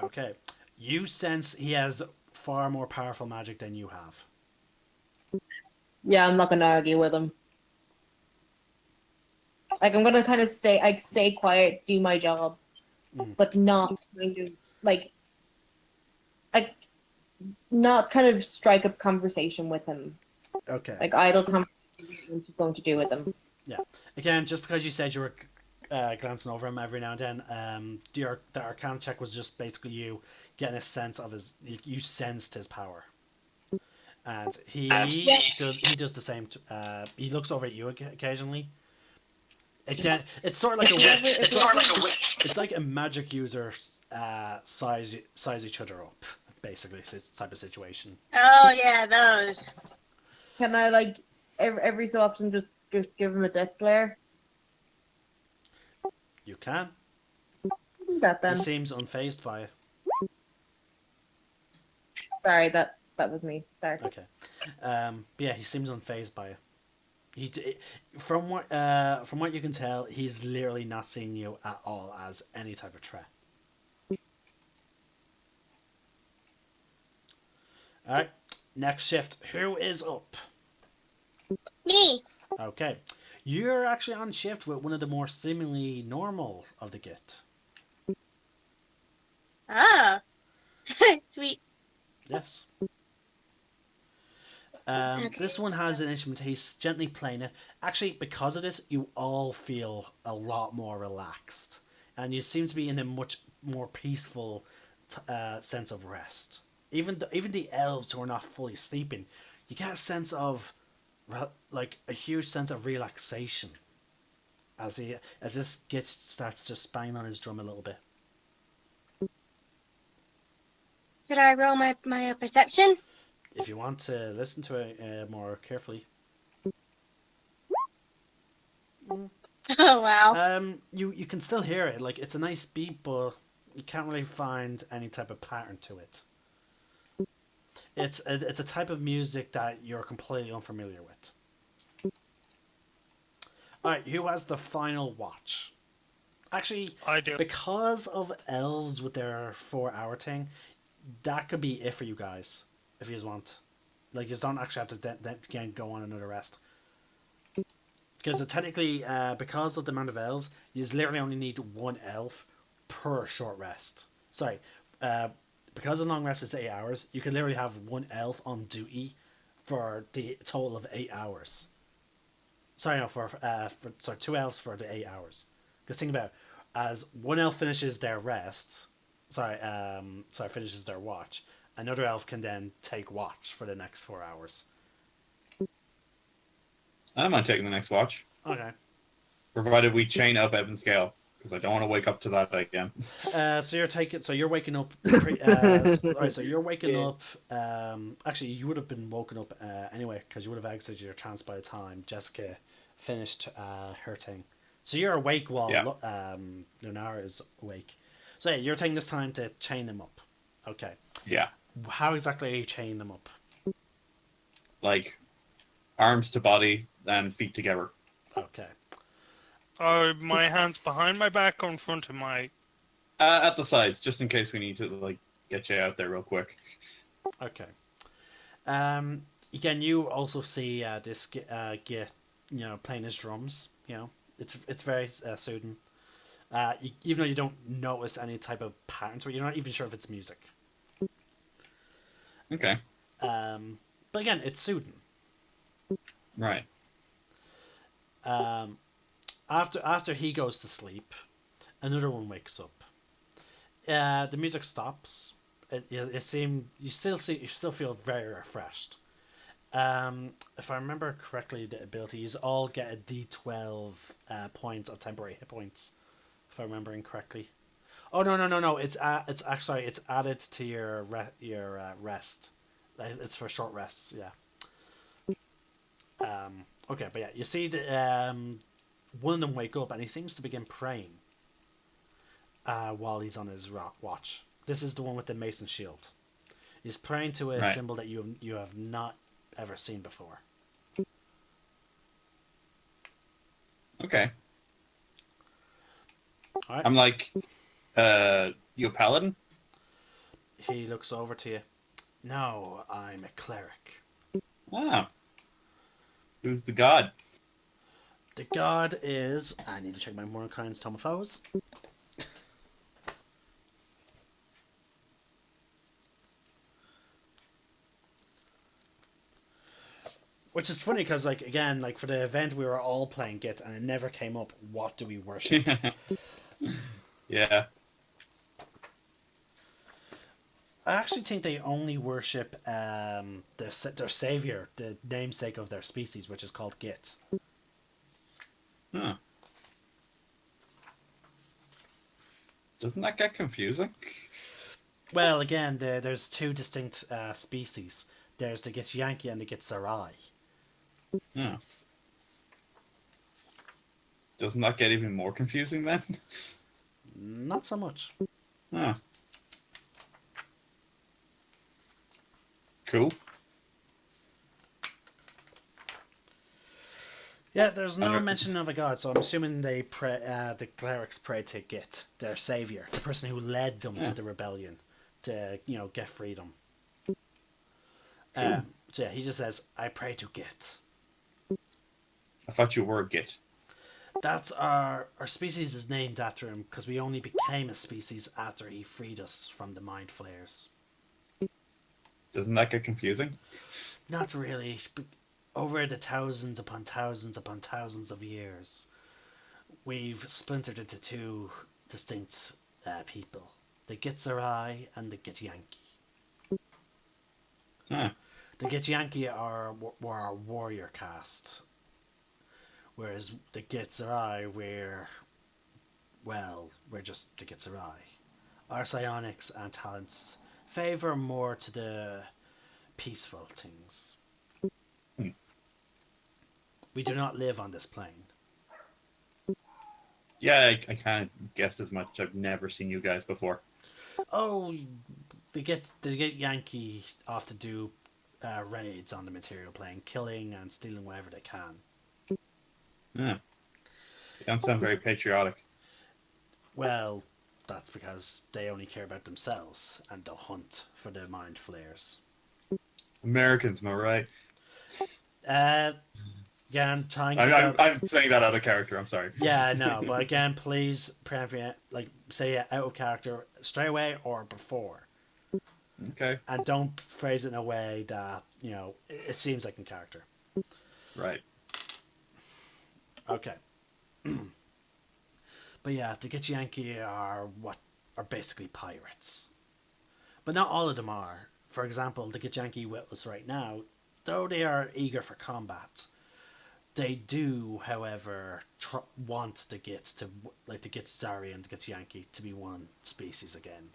Okay. You sense he has far more powerful magic than you have. Yeah, I'm not gonna argue with him. Like, I'm gonna kind of stay quiet, do my job, but not kind of like, not kind of strike up conversation with him. Okay. Like idle conversation, I'm just going to do with him. Yeah. Again, just because you said you were glancing over him every now and then, the Arcana check was just basically you getting a sense of his. You sensed his power, and he does the same. He looks over at you occasionally. Again, it's sort of like it's like a magic user size each other up, basically. It's this type of situation. Oh yeah, those. Can I like every so often just give him a death glare? You can. Do that then. He seems unfazed by it. Sorry, that was me. Sorry. Okay. But yeah, he seems unfazed by it. From what you can tell, he's literally not seeing you at all as any type of threat. All right. Next shift. Who is up? Me. Okay. You're actually on shift with one of the more seemingly normal of the Git. Oh. Sweet. Yes. Okay. This one has an instrument. He's gently playing it. Actually, because of this, you all feel a lot more relaxed, and you seem to be in a much more peaceful sense of rest. Even the elves who are not fully sleeping, you get a sense of like a huge sense of relaxation as this Git starts just banging on his drum a little bit. Should I roll my perception? If you want to listen to it more carefully. Oh wow. You can still hear it. Like, it's a nice beat, but you can't really find any type of pattern to it. It's a type of music that you're completely unfamiliar with. Alright, who has the final watch? Actually, I do. because of elves with their 4 hour thing, that could be it for you guys if you just want. Like, you just don't actually have to again go on another rest. Because technically, because of the amount of elves, you just literally only need one elf per short rest. Sorry, because a long rest is 8 hours, you can literally have one elf on duty for the total of 8 hours. Sorry, no, sorry, two elves for the 8 hours. Because think about it, as one elf finishes their rest, finishes their watch, another elf can then take watch for the next 4 hours. I don't mind taking the next watch, Okay. provided we chain up Evan's Gale, because I don't want to wake up to that again. So you're waking up. Right, so you're waking Yeah. up. Actually, you would have been woken up anyway because you would have exited your trance by the time Jessica finished her thing. So you're awake while Yeah. Lunar is awake. So yeah, you're taking this time to chain them up. Okay. Yeah, How exactly are you chaining them up? like arms to body and feet together. Okay. Are my hands behind my back or in front of my? At the sides, just in case we need to like get you out there real quick. Okay. Again, you also see this get playing his drums. It's very soothing. Even though you don't notice any type of patterns, or you're not even sure if it's music. Okay. But again, it's soothing. Right. After he goes to sleep, another one wakes up. The music stops. You still feel very refreshed. If I remember correctly, the abilities all get a D12 points of temporary hit points. If I'm remembering correctly. Oh no! It's added to your rest. It's for short rests. Yeah. Okay, but yeah, you see one of them wake up and he seems to begin praying while he's on his watch. This is the one with the mason shield. He's praying to a Right. symbol that you have not ever seen before. Okay. All right. I'm like, you a paladin? He looks over to you. No, I'm a cleric. Ah. Who's the god? The god is. I need to check my Mordenkainen's Tome of Foes. Which is funny because, like, again, like for the event we were all playing Git and it never came up. What do we worship? Yeah. I actually think they only worship their savior, the namesake of their species, which is called Git. Huh. Doesn't that get confusing? Well, again, there's two distinct species. There's the Git Yankee and the Git Sarai. Yeah. Doesn't that get even more confusing then? Not so much. Huh. Cool. Yeah, there's no Okay. mention of a god, so I'm assuming they pray. The clerics pray to Git, their savior, the person who led them to the rebellion, to get freedom. Cool. So yeah, he just says, "I pray to Git." I thought you were a git. That's our species is named after him because we only became a species after he freed us from the mind flayers. Doesn't that get confusing? Not really. Over the thousands upon thousands upon thousands of years, we've splintered into two distinct people: the Gitsarai and the Gityanki. Huh. The Gityanki were our warrior caste, whereas the Gitsarai we're just the Gitsarai. Our psionics and talents favor more to the peaceful things. Hmm. We do not live on this plane. Yeah, I kind of guessed as much. I've never seen you guys before. Oh, they get Yankee off to do raids on the material plane, killing and stealing whatever they can. Yeah. Don't sound very patriotic. Well, that's because they only care about themselves and they'll hunt for the mind flayers. Americans, am I right? Again, try and keep out. I'm saying that out of character. I'm sorry. Yeah, no, but again, please say it out of character straight away or before, Okay. and don't phrase it in a way that it seems like in character. Right. Okay. But yeah, the Githyanki are basically pirates, but not all of them are. For example, the Githyanki with us right now, though they are eager for combat, they do, however, want the Gits to the Githzari and the Githyanki to be one species again.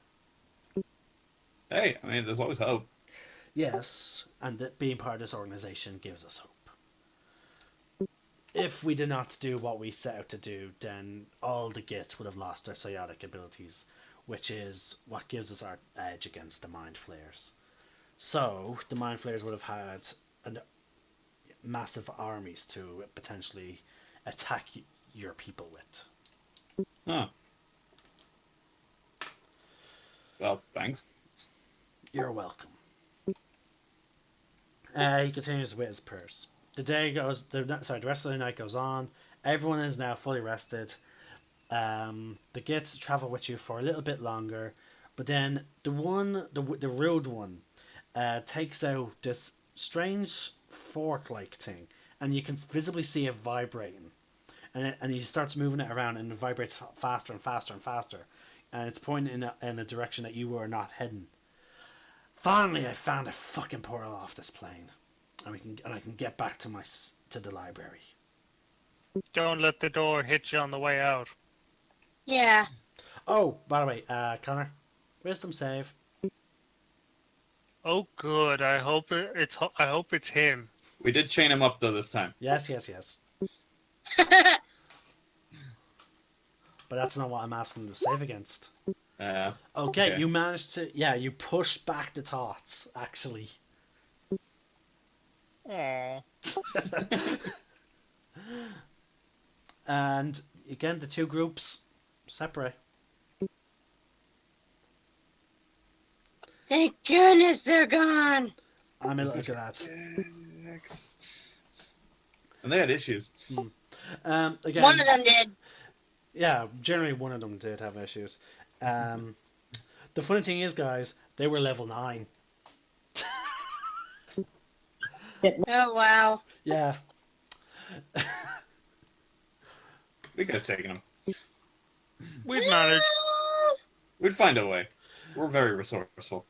Hey, I mean, there's always hope. Yes, and that being part of this organization gives us hope. If we did not do what we set out to do, then all the Gits would have lost their psionic abilities, which is what gives us our edge against the Mind Flayers. So, the Mind Flayers would have had massive armies to potentially attack your people with. Huh. Well, thanks. You're welcome. He continues with his prayers. The rest of the night goes on. Everyone is now fully rested. The Gits travel with you for a little bit longer, but then the rude one, takes out this strange fork-like thing, and you can visibly see it vibrating, and he starts moving it around, and it vibrates faster and faster and faster, and it's pointing in a direction that you were not heading. Finally, I found a fucking portal off this plane, and I can get back to the library. Don't let the door hit you on the way out. Yeah. Oh, by the way, Connor, wisdom save. Oh, good. I hope it's him. We did chain him up though this time. Yes. But that's not what I'm asking him to save against. Okay, you managed to. Yeah, you push back the thoughts, actually. Aww. And again, the two groups separate. Thank goodness they're gone. I'm a little glad. And they had issues. Again, One of them did. Yeah, generally one of them did have issues. The funny thing is, guys, they were level 9. Oh, wow. Yeah. We could have taken him. We've managed. We'd find a way. We're very resourceful.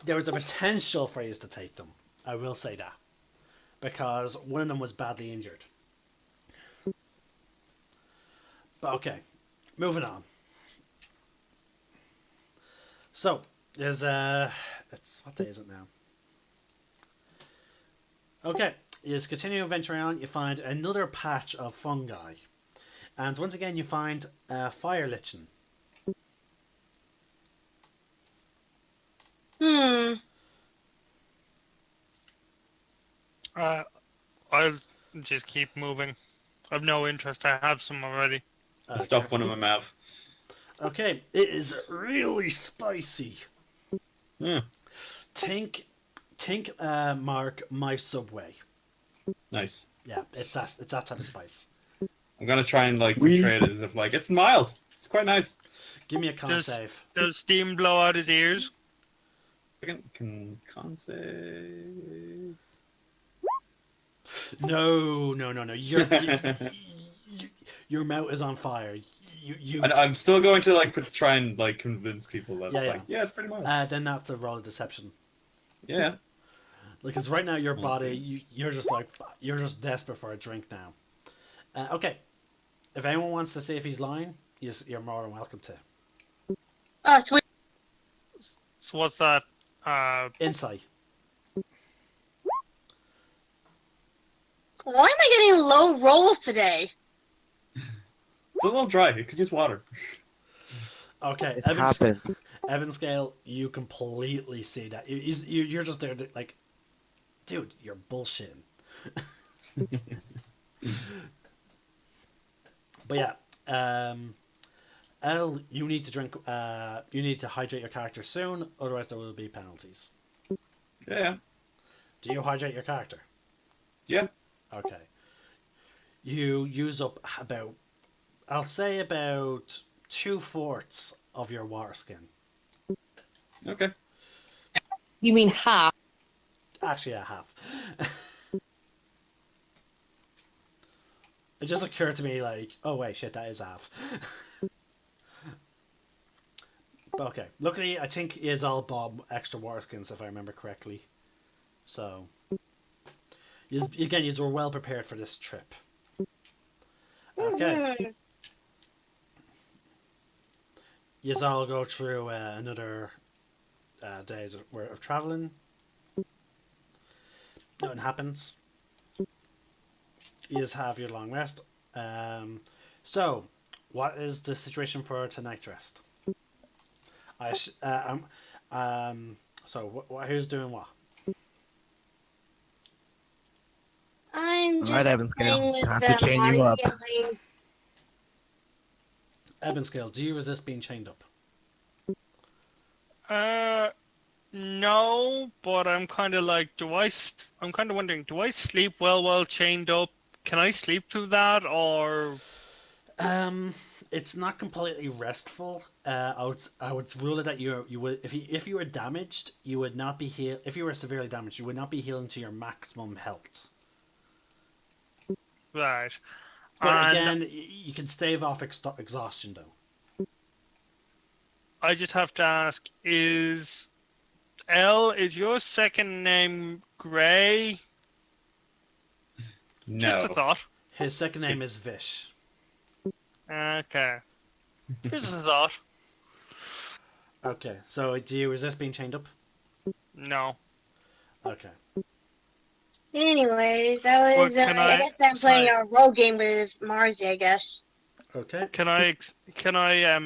There was a potential for you to take them. I will say that. Because one of them was badly injured. But okay. Moving on. So, there's what day is it now? Okay. You just continue venturing on, you find another patch of fungi. And once again you find fire lichen. I'll just keep moving. I've no interest. I have some already. I stuffed one in my mouth. Okay, it is really spicy. Yeah. Think, Mark, my Subway. Nice. Yeah, it's that type of spice. I'm gonna try and portray it as if it's mild. It's quite nice. Give me a con save. Does steam blow out his ears? Can con save? No. Your mouth is on fire. I'm still going to try and convince people that it's pretty mild. Then that's a roll of deception. Yeah. Because right now your body, you're just desperate for a drink now. Okay, if anyone wants to see if he's lying, you're more than welcome to. Oh, sweet. So what's that? Insight. Why am I getting low rolls today? It's a little dry. It could use water. Okay, It happens. Evan Scale, you completely see that. You're just there, like, dude, you're bullshitting. But yeah, L, you need to drink. You need to hydrate your character soon, otherwise there will be penalties. Yeah. Do you hydrate your character? Yeah. Okay. You use up about, I'll say about 2/4 of your water skin. Okay. You mean half? Actually, I have. It just occurred to me, like, oh wait, shit, that is half. But okay, luckily, I think he is all Bob extra water skins, if I remember correctly. So, again, you were well prepared for this trip. Okay. Mhm. You all go through another days of traveling. Nothing happens. You just have your long rest. So, what is the situation for tonight's rest? So, who's doing what? I'm All right, just Evan Scale, playing with time to chain you up. and playing. Ebenskill, do you resist being chained up? No, but I'm kind of like, I'm kind of wondering, do I sleep well while chained up? Can I sleep through that, or It's not completely restful. I would rule it that you would if you were damaged, you would not be heal. If you were severely damaged, you would not be healing to your maximum health. right? But And again, you can stave off exhaustion though. I just have to ask: is your second name Gray? No. Just a thought. His second name is Vish. Okay. Just a thought. Okay, so do you resist being chained up? No. Okay. Anyways, that was. Well, can I I- guess I'm playing sorry. a role game with Marzi. I guess. Okay. Can I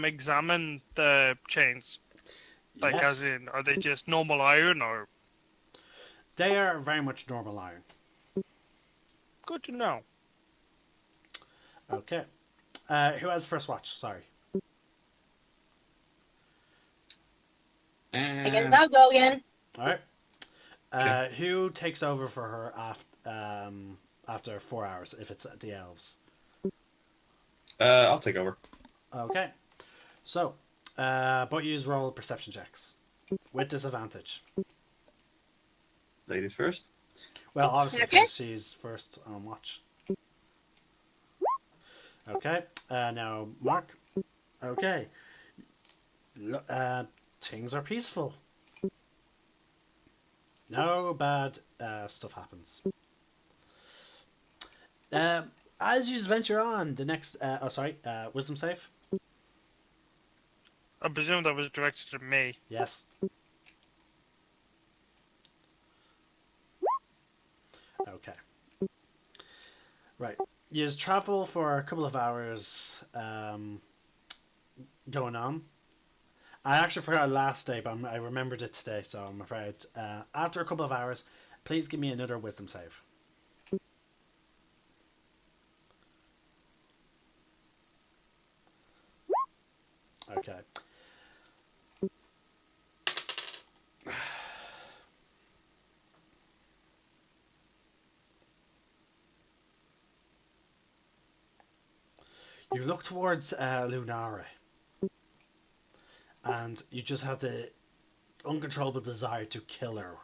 examine the chains? Like, Yes. as in, are they just normal iron, or They are very much normal iron. good to know? Okay. Who has first watch? Sorry. I guess I'll go again. All right. Who takes over for her after 4 hours if it's the elves? I'll take over. Okay. So, but use roll perception checks with disadvantage. Ladies first. Well, obviously Okay. because she's first on watch. Okay. Now, Mark. Okay. Things are peaceful. No bad stuff happens. As you venture on, the next. Wisdom save? I presume that was directed at me. Yes. Okay. Right. You just travel for a couple of hours going on. I actually forgot last day, but I remembered it today, so I'm afraid. After a couple of hours, please give me another wisdom save. Okay. You look towards Lunara, and you just have the uncontrollable desire to kill her.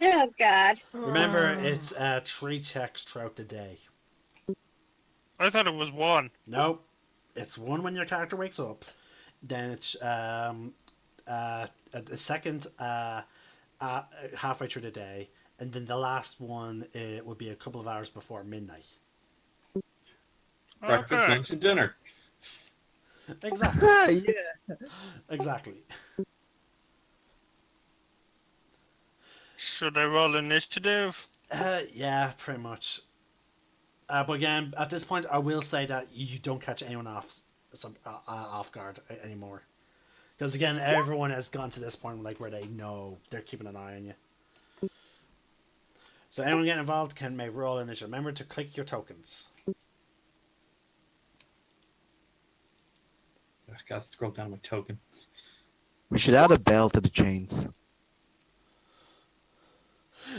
Oh God. Remember, it's 3 checks throughout the day. I thought it was one. Nope. It's 1 when your character wakes up, then it's a second halfway through the day, and then the last one will be a couple of hours before midnight. Breakfast, Okay. lunch, and dinner. Exactly. Yeah. Exactly. Should I roll initiative? Yeah, pretty much. But again, at this point, I will say that you don't catch anyone off guard anymore. Because again, everyone has gone to this point like where they know they're keeping an eye on you. So anyone getting involved can make roll initiative. Remember to click your tokens. I gotta scroll down my tokens. We should add a bell to the chains.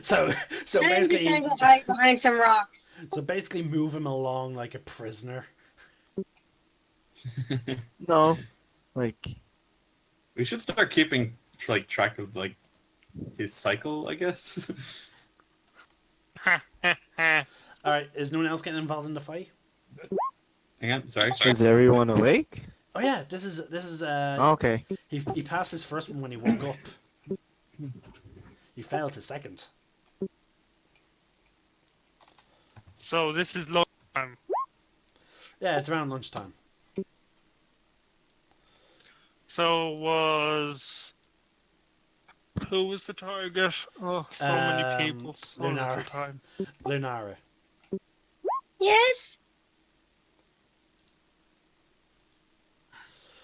So I'm just gonna basically, go hide behind some rocks. move him along like a prisoner. No, like We should start keeping like track of like his cycle, I guess. All right, is no one else getting involved in the fight? Hang on, sorry. is everyone awake? Oh yeah, this is Okay. he passed his first one when he woke up. He failed his second. So this is lunch time. Yeah, it's around lunchtime. So who was the target? Oh, so many people, so Lunar. little time. Lunara. Yes?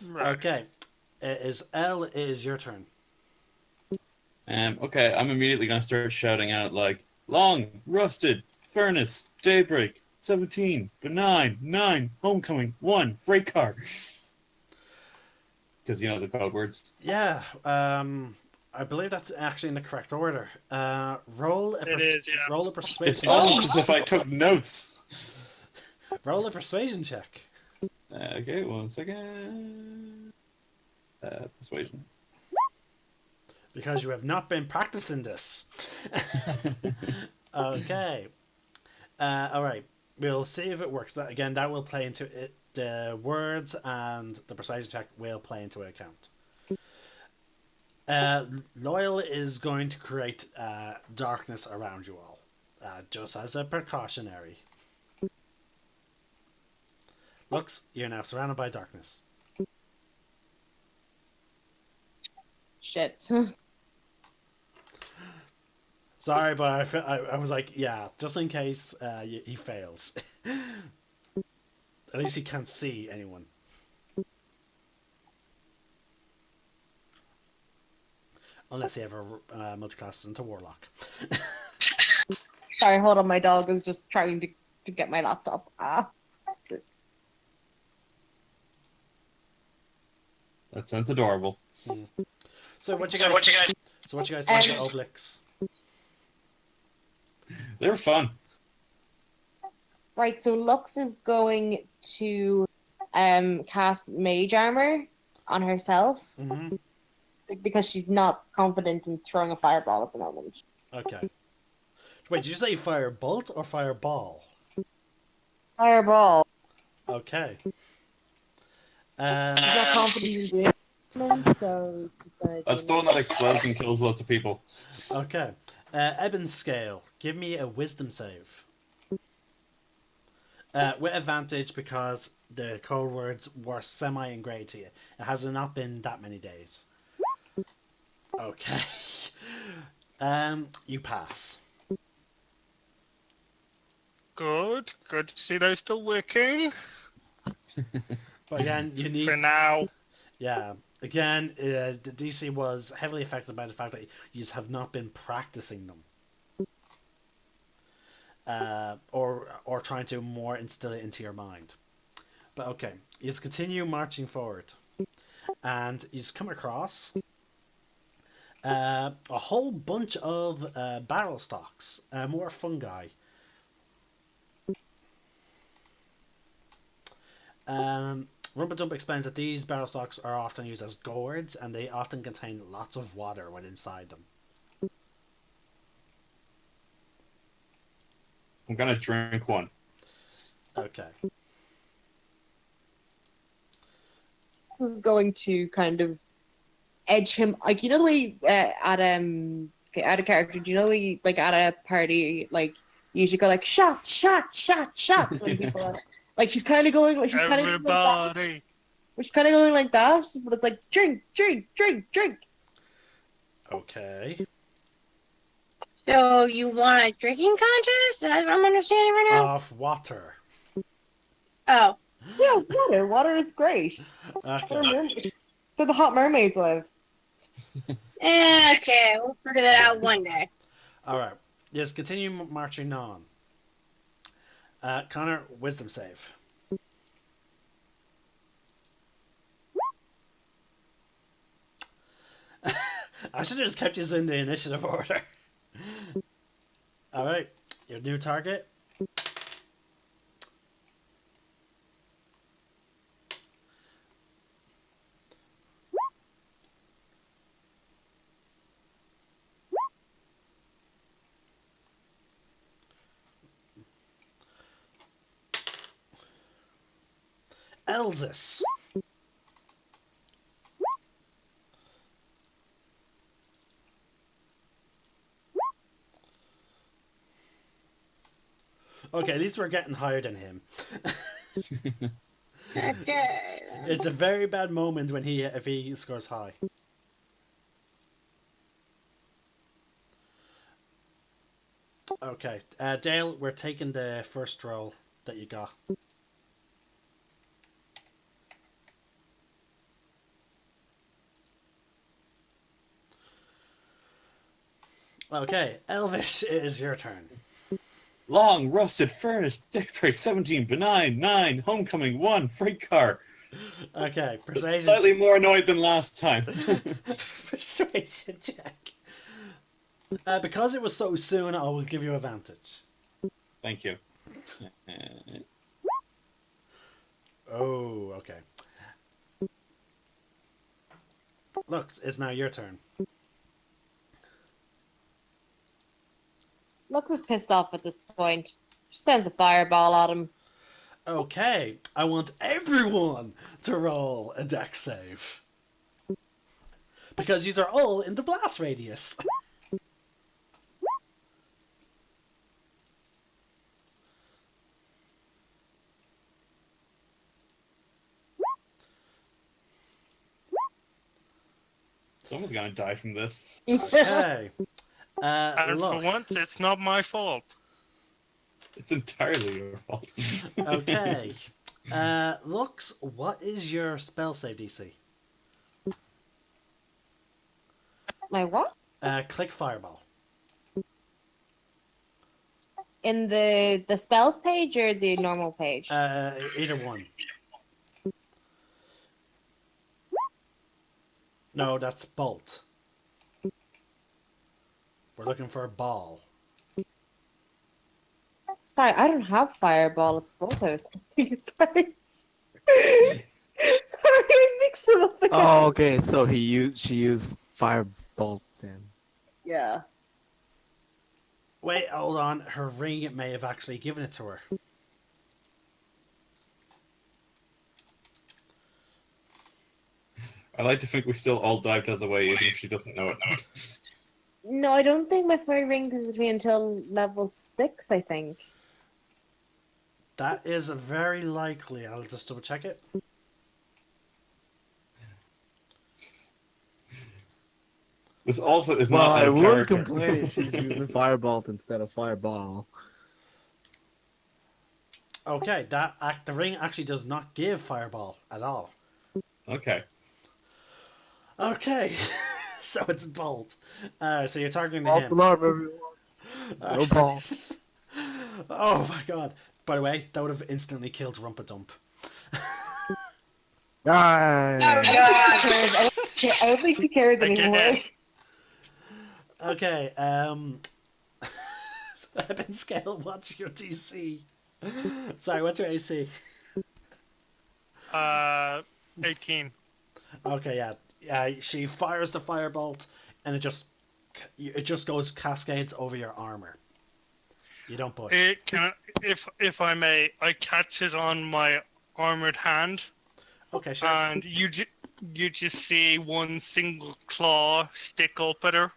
Right. Okay, it is L. It is your turn. Okay, I'm immediately gonna start shouting out like long, rusted, furnace, daybreak, 17, benign, 9, homecoming, 1, freight car. Because you know the code words. Yeah, I believe that's actually in the correct order. Roll a It is, yeah. roll a It's persuasion. almost as if I took notes. Roll a persuasion check. Okay, 1 second. Persuasion. Because you have not been practicing this. Okay. All right. We'll see if it works. That will play into it. The words and the persuasion check will play into account. Loyal is going to create darkness around you all, just as a precautionary. Lux, you're now surrounded by darkness. Shit. Sorry, but I was like, yeah, just in case he fails. At least he can't see anyone. Unless he ever multiclasses into Warlock. Sorry, hold on. My dog is just trying to get my laptop. Ah. That sounds adorable. So what you guys think of Obelix? They were fun. Right, so Lux is going to cast Mage Armor on herself Mm-hmm. because she's not confident in throwing a fireball at the moment. Okay. Wait, did you say fire bolt or fireball? Fireball. Okay. She's not confident in doing it, so she's gonna That's do the one that explodes and kills lots of people. Okay. Eben's scale. Give me a wisdom save. With advantage because the code words were semi-engraved to you. It has not been that many days. Okay. You pass. Good. Good to see those still working. But again, you need... For now. Yeah. Again, the DC was heavily affected by the fact that you just have not been practicing them. Or trying to more instill it into your mind. But okay, you just continue marching forward. And you just come across a whole bunch of barrel stocks, more fungi. Rumperdump explains that these barrel stocks are often used as gourds, and they often contain lots of water when inside them. I'm gonna drink one. Okay. This is going to kind of edge him, like, you know the way at a character, do you know the way, like, at a party, like, you usually go like shots, shots, shots, shots when people are, like, she's kind of going like she's kind of like that. Everybody. She's kind of going like that, but it's like drink, drink, drink, drink. Okay. So you want a drinking contest? That's what I'm understanding right now? Of water. Oh. Yeah, water is great. Okay. So the hot mermaids live. Okay, we'll figure that out one day. All right. Just continue marching on. Connor, wisdom save. I should have just kept you in the initiative order. All right. Your new target. Elsis. Okay, at least we're getting higher than him. Okay. It's a very bad moment when if he scores high. Okay, Dale, we're taking the first roll that you got. Okay, Elvish, it is your turn. Long rusted furnace, daybreak 17, benign 9, homecoming 1, freight car. Okay, persuasion. Slightly more annoyed than last time. Persuasion check. Because it was so soon, I will give you advantage. Thank you. Oh, okay. Look, it's now your turn. Lux is pissed off at this point. She sends a fireball at him. Okay, I want everyone to roll a dex save. Because these are all in the blast radius. Someone's gonna die from this. Okay. And for Look. once, it's not my fault. It's entirely your fault. Okay. Lux, what is your spell save DC? My what? Click Fireball. In the spells page or the normal page? Either one. No, that's bolt. We're looking for a ball. Sorry, I don't have fireball. It's both I was talking about. Sorry, I mixed them up again. Oh, okay. So she used firebolt then. Yeah. Wait, hold on. Her ring, it may have actually given it to her. I like to think we still all dived out of the way, even if she doesn't know it. No, I don't think my fire ring gives me until level 6, I think. That is very likely. I'll just double check it. This also is Well, not I out of wouldn't character. complain if she's using firebolt instead of fireball. Okay, the ring actually does not give fireball at all. Okay. Okay, so it's bolt. So you're targeting False him. alarm, everyone. No Okay. ball. Oh my god. By the way, that would have instantly killed Rumpadump. I Nice. don't think she cares I get anymore. it. Okay, Evan Scale, what's your DC? Sorry, what's your AC? 18. Okay, yeah. She fires the firebolt, and it just goes cascades over your armor. You don't budge. If I may, I catch it on my armored hand, Okay, sure. and you just see one single claw stick up at her.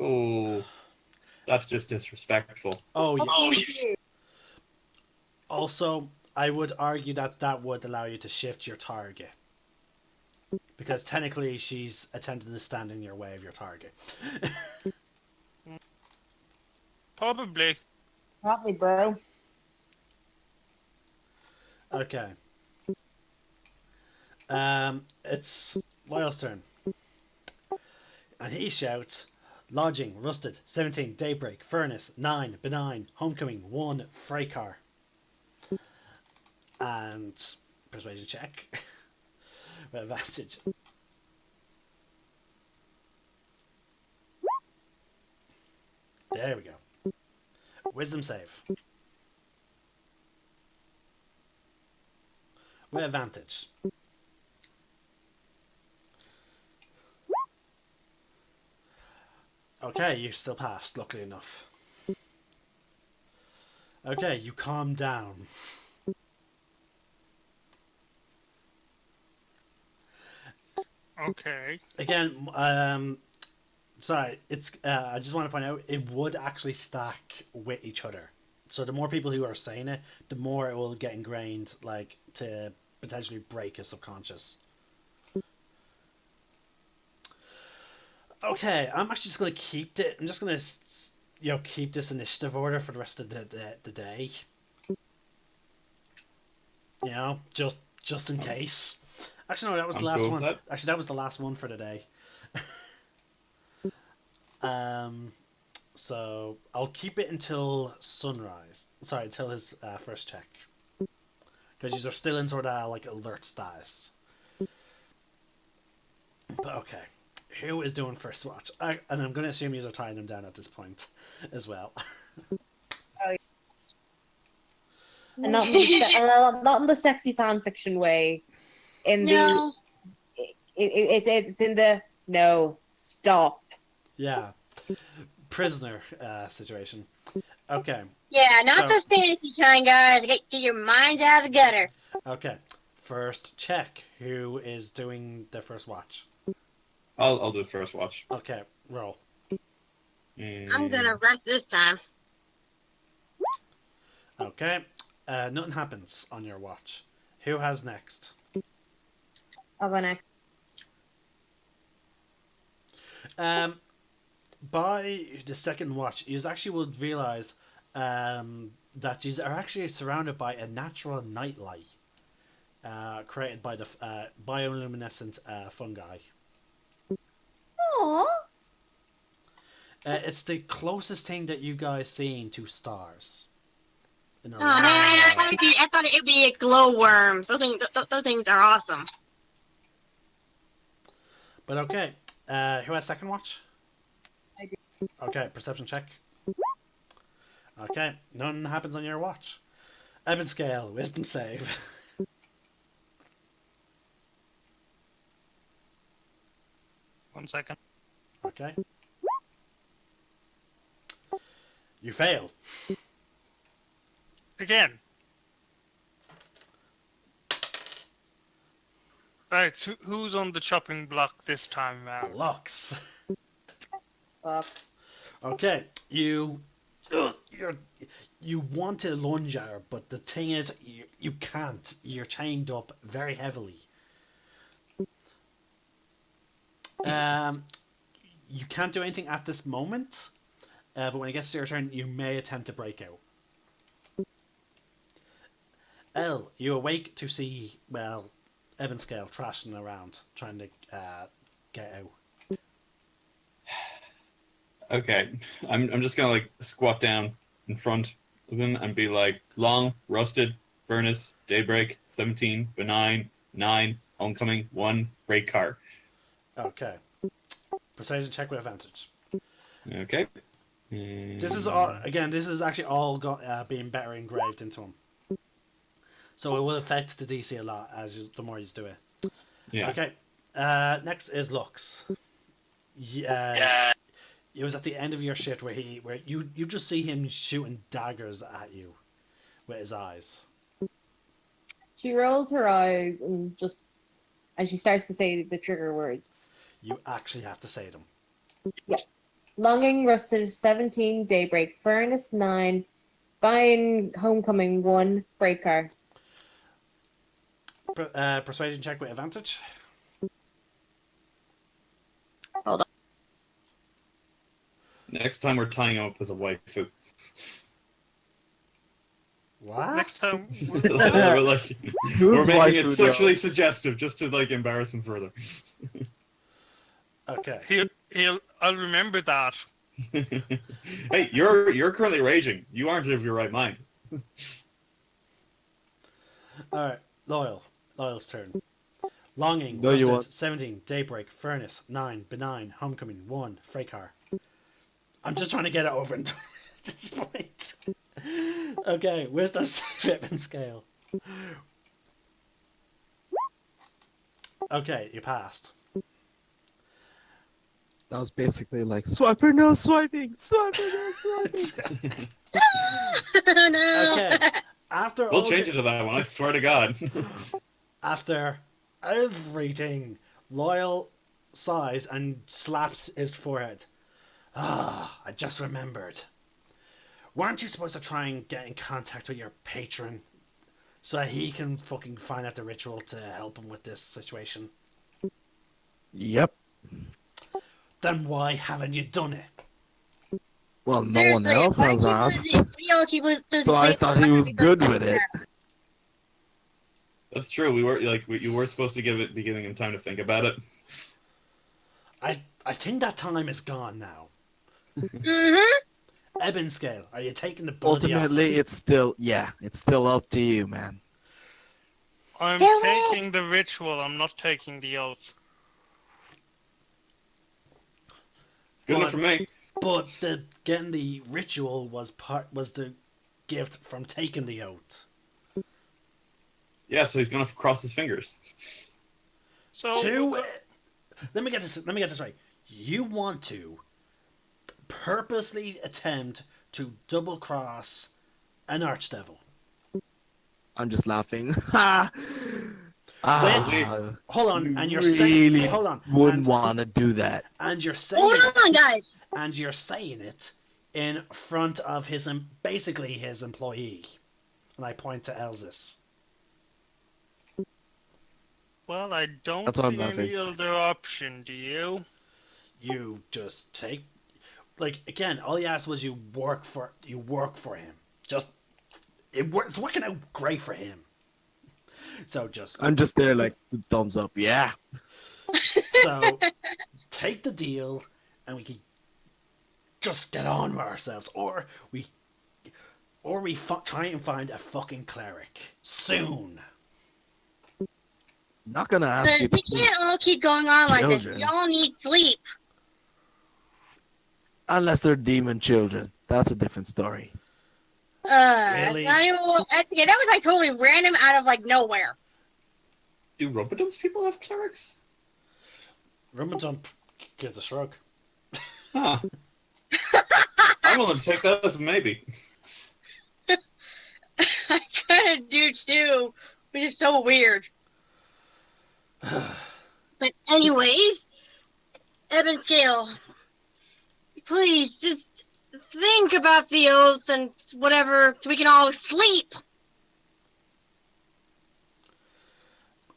Oh, that's just disrespectful. Oh, yeah. Oh, yeah. Also, I would argue that would allow you to shift your target. Because technically she's attempting to stand in your way of your target. Probably. Probably, bro. Okay. It's Lyle's turn. And he shouts, Lodging, Rusted, 17, Daybreak, Furnace, 9, Benign, Homecoming, 1, Freight Car. And persuasion check. With advantage. There we go. Wisdom save. With advantage. Okay, you still passed, luckily enough. Okay, you calm down. Okay. Again, sorry, it's. I just want to point out it would actually stack with each other. So the more people who are saying it, the more it will get ingrained, like to potentially break a subconscious. Okay, I'm actually just gonna keep it. I'm just gonna, keep this initiative order for the rest of the day. Just in case. Actually, no, that was the I'm last cool with one. that. Actually, that was the last one for the day. So I'll keep it until sunrise. Sorry, until his first check, because you're still in sort of like alert status. But okay, who is doing first watch? And I'm going to assume you're tying him down at this point, as well. And not in the not in the sexy fan fiction way. In No. it's in the no stop. Yeah, prisoner situation. Okay, Yeah, not So- the fantasy kind, guys. Get your minds out of the gutter. okay. First check. Who is doing the first watch? I'll do first watch. Okay, roll. And I'm gonna rest this time. Okay, nothing happens on your watch. Who has next? I'll go next. By the second watch, you actually would realize that you are actually surrounded by a natural nightlight created by the bioluminescent fungi. Aww. It's the closest thing that you guys seen to stars. In a Oh long man, I while. thought it'd be a glowworm. Those things are awesome. But okay, who has second watch? I do. Okay, perception check. Okay, none happens on your watch. Eben scale, wisdom save. One second. Okay. You fail. Again. Right, so who's on the chopping block this time around? Lux. Fuck. Okay, you want to lunge at her, but the thing is, you can't. You're chained up very heavily. You can't do anything at this moment, but when it gets to your turn, you may attempt to break out. Elle, you awake to see, well, Ebonscale trashing around, trying to get out. okay, I'm just gonna like squat down in front of him and be like, long, rusted, furnace, daybreak, 17, benign, 9, homecoming, 1, freight car. Okay. Persuasion check with advantage. Okay. This is all again. This is actually all being better engraved into him, so it will affect the DC a lot the more you do it. Yeah. Okay. Next is Lux. Yeah. It was at the end of your shift where you just see him shooting daggers at you with his eyes. She rolls her eyes and she starts to say the trigger words. You actually have to say them. Longing, rusted, 17, daybreak, furnace, 9, buying, homecoming, 1, freight car. Persuasion check with advantage. Hold on. Next time we're tying him up as a waifu. What? Next time. we're like, Whose we're making waifu, it though? sexually suggestive just to like embarrass him further. Okay. I'll remember that. Hey, you're currently raging. You aren't of your right mind. All right. Loyal's turn. Longing. No, you Rusted, won't. 17. Daybreak. Furnace. 9. Benign. Homecoming. 1. Freycar. I'm just trying to get it over and done at this point. Okay. Wisdom Fitment Scale. Okay, you passed. That was basically like swiper no swiping, swiper no swiping. Oh, no. Okay. After We'll all change the- it to that one. I swear to God. After everything, Loyal sighs and slaps his forehead. Ah, I just remembered. Weren't you supposed to try and get in contact with your patron so that he can fucking find out the ritual to help him with this situation? Yep. Then why haven't you done it? Well, no one Seriously, else why has keep asked, losing? We all keep losing so I faith thought in he was every good person. with it. That's true. We were like you were supposed to be giving him time to think about it. I think that time is gone now. Mm-hmm. Eben Scale, are you taking the bloody Ultimately, off? it's still up to you, man. I'm Do it. taking the ritual. I'm not taking the oath. It's good enough for me. But getting the ritual was the gift from taking the oath. Yeah, so he's gonna cross his fingers. So Let me get this right. You want to purposely attempt to double cross an archdevil. I'm just laughing. Ha! Hold on, and you're really saying hold on, wouldn't want to do that. and you're saying Hold on, guys. and you're saying it in front of basically his employee. And I point to Elsis. well, I don't That's what I'm see any laughing. other option. Do you? You just take, like, again, all he asked was you work for him. Just it's working out great for him. So just I'm just there like thumbs up. Yeah. so take the deal, and we can just get on with ourselves, or we try and find a fucking cleric soon. Not gonna ask you. We can't all keep going on like this. Children. We all need sleep. Unless they're demon children. That's a different story. Really? That was like totally random out of like nowhere. Do Rumpadum's people have clerics? Rummajump gives a shrug. Huh. I'm willing to take that as a maybe. I kind of do too, which is so weird. But anyways, Evan Scale, please just think about the oath and whatever, so we can all sleep.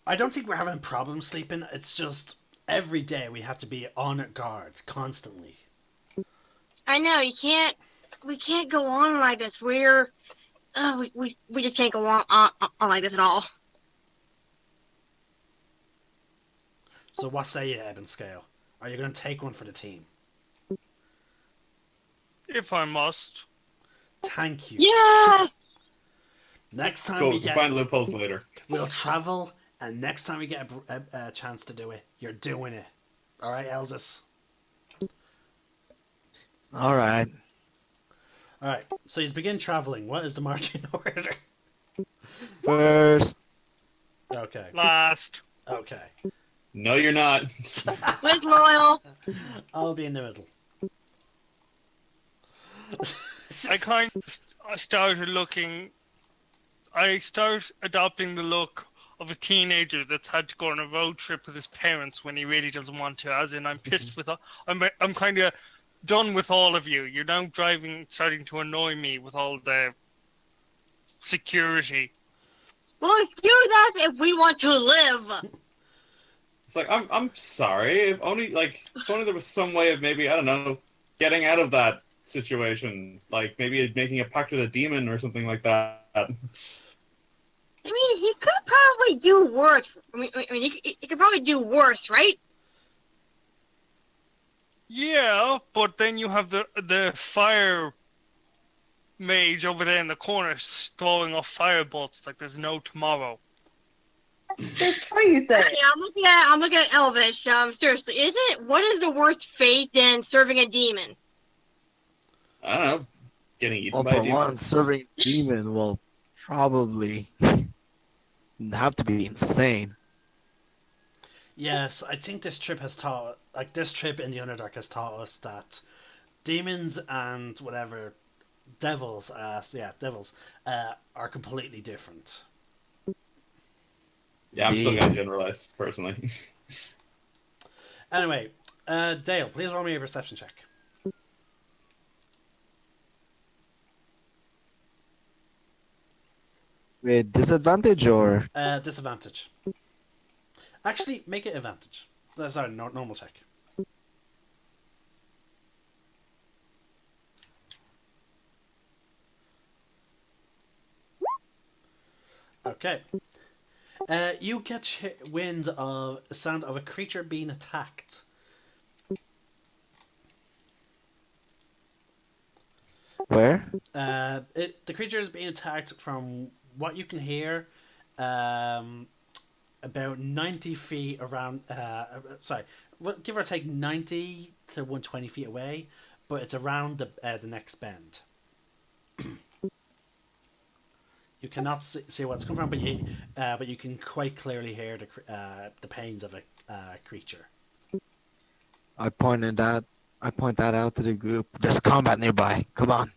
I don't think we're having problems sleeping. It's just every day we have to be on guard constantly. I know we can't go on like this. We just can't go on like this at all. So what say you, Eben Scale? Are you going to take one for the team? If I must. Thank you. Yes. Next time Cool. we We'll get, find loopholes later. we'll travel, and next time we get a chance to do it, you're doing it. All right, Elsis. All right. All right. So you begin traveling. What is the marching order? First, Okay. Last. Okay. No, you're not. With Loyal. I'll be in the middle. I started looking. I start adopting the look of a teenager that's had to go on a road trip with his parents when he really doesn't want to. As in, I'm pissed with. I'm kind of done with all of you. You're now starting to annoy me with all the security. Well, excuse us if we want to live. It's like I'm sorry. If only there was some way of maybe, I don't know, getting out of that situation, like maybe making a pact with a demon or something like that. I mean, he could probably do worse. He could probably do worse, right? Yeah, but then you have the fire mage over there in the corner throwing off fire bolts like there's no tomorrow. There's three, you said. Okay, I'm looking at Elvish. Seriously, what is the worst fate than serving a demon? I don't know, getting eaten Well, by a for demon. one, serving demon will probably have to be insane. Yes, I think this trip this trip in the Underdark has taught us that demons and whatever devils, are completely different. Yeah, I'm still The- gonna generalize personally. Anyway, Dale, please roll me a perception check. With disadvantage or Disadvantage. Actually, make it advantage. Sorry, normal check. Okay. You catch wind of a sound of a creature being attacked. where? The creature is being attacked from what you can hear, about 90 feet around. Give or take 90 to 120 feet away, but it's around the next bend. You cannot see where it's coming from, but you can quite clearly hear the pains of a creature. I point that out to the group. There's combat nearby. Come on.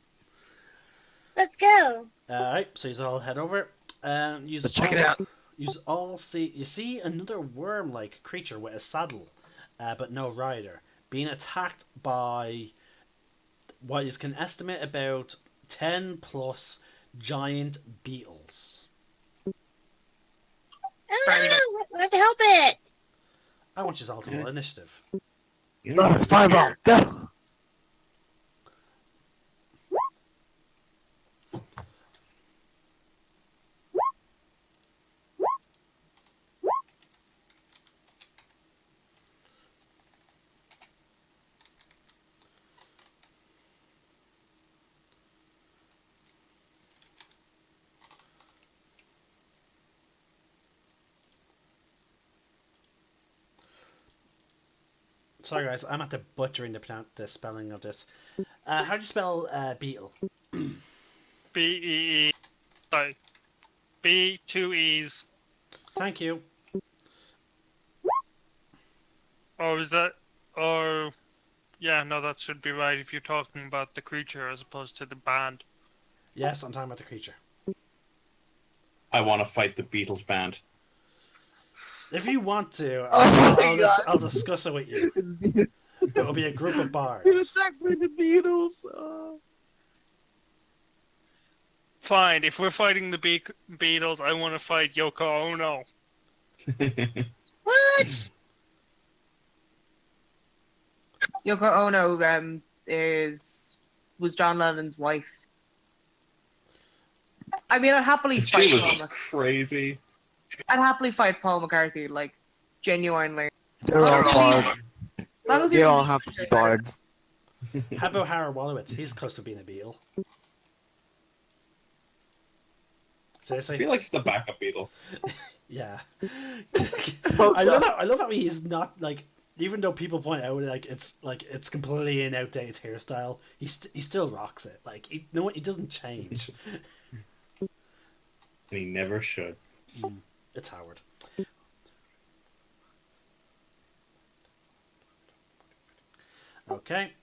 Let's go. Alright, so you all head over. Let's check it out. You see another worm-like creature with a saddle, but no rider, being attacked by what you can estimate about 10 plus giant beetles. Oh, we have to help it. I want you all to roll initiative. Let's fireball. Go. Sorry guys, I'm at the butchering the spelling of this. How do you spell beetle? B-E-E. Sorry. B, two E's. Thank you. Or is that... Or... Yeah, no, that should be right if you're talking about the creature as opposed to the band. Yes, I'm talking about the creature. I want to fight the Beatles band. If you want to, Oh my God. I'll discuss it with you. It's beautiful. It'll be a group of bards. attacked by the Beatles. Fine, if we're fighting the Beatles, I want to fight Yoko Ono. What? Yoko Ono was John Lennon's wife. I mean, I'd happily fight She was Paul. crazy. I'd happily fight Paul McCartney, like genuinely. They're all bards. As long as They you're all have to be bards. How about Howard Wolowitz? He's close to being a beetle. I Seriously? feel like it's the backup Beatle. Yeah. Oh, I love how he's not like, even though people point out it's completely an outdated hairstyle, he still rocks it. Like he doesn't change. And he never should. It's Howard. Okay.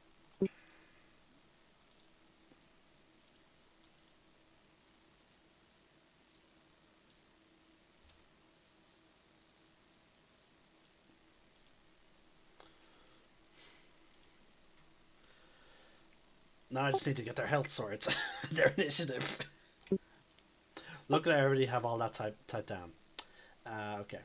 Now I just need to get their health sorted, their initiative. Look, I already have all that typed down. Okay.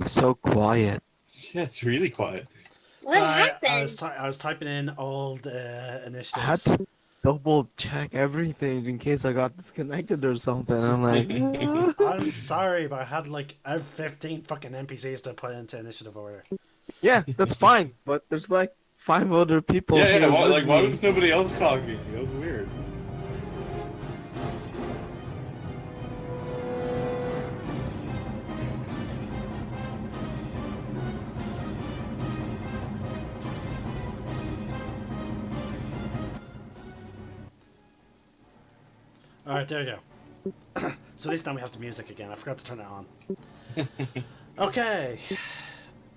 So quiet. Yeah, it's really quiet. What So happened? I was typing in all the I had initiatives. to double check everything in case I got disconnected or something. I'm like, I'm sorry, but I have 15 fucking NPCs to put into initiative order. yeah, that's fine. But there's like 5 other people Yeah, here why, with like, why me. was nobody else talking? That was weird. All right, there you go. So this time we have the music again. I forgot to turn it on. Okay,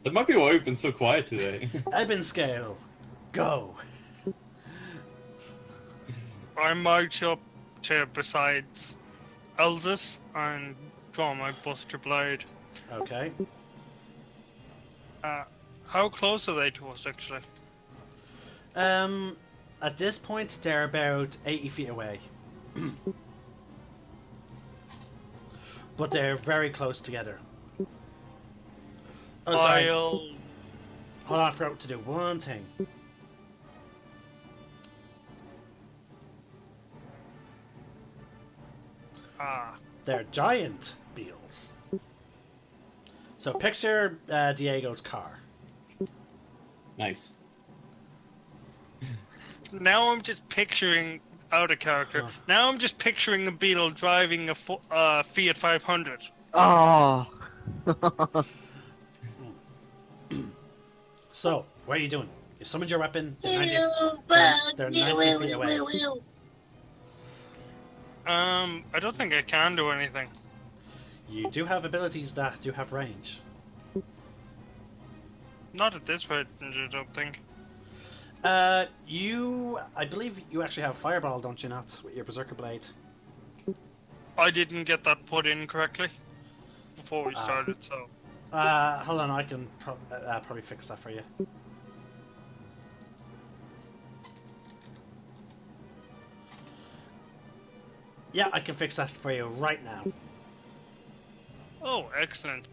That might be why we've been so quiet today. Eben scale, go. I march up to besides Elzus and draw my Buster Blade. Okay. How close are they to us, actually? At this point they're about 80 feet away, but they're very close together. Oh, sorry. I'll... Hold on, I forgot to do one thing. Ah, They're giant beetles. So picture Diego's car. Nice. now I'm just picturing out of character. Huh. Now I'm just picturing a beetle driving a Fiat 500. Oh. So, what are you doing? You summoned your weapon. They're 90, they're 90 feet away. I don't think I can do anything. You do have abilities that do have range. Not at this rate, I don't think. I believe you actually have Fireball, don't you not, with your Berserker Blade? I didn't get that put in correctly before we Ah. started, so... Hold on, I can probably fix that for you. Yeah, I can fix that for you right now. Oh, excellent.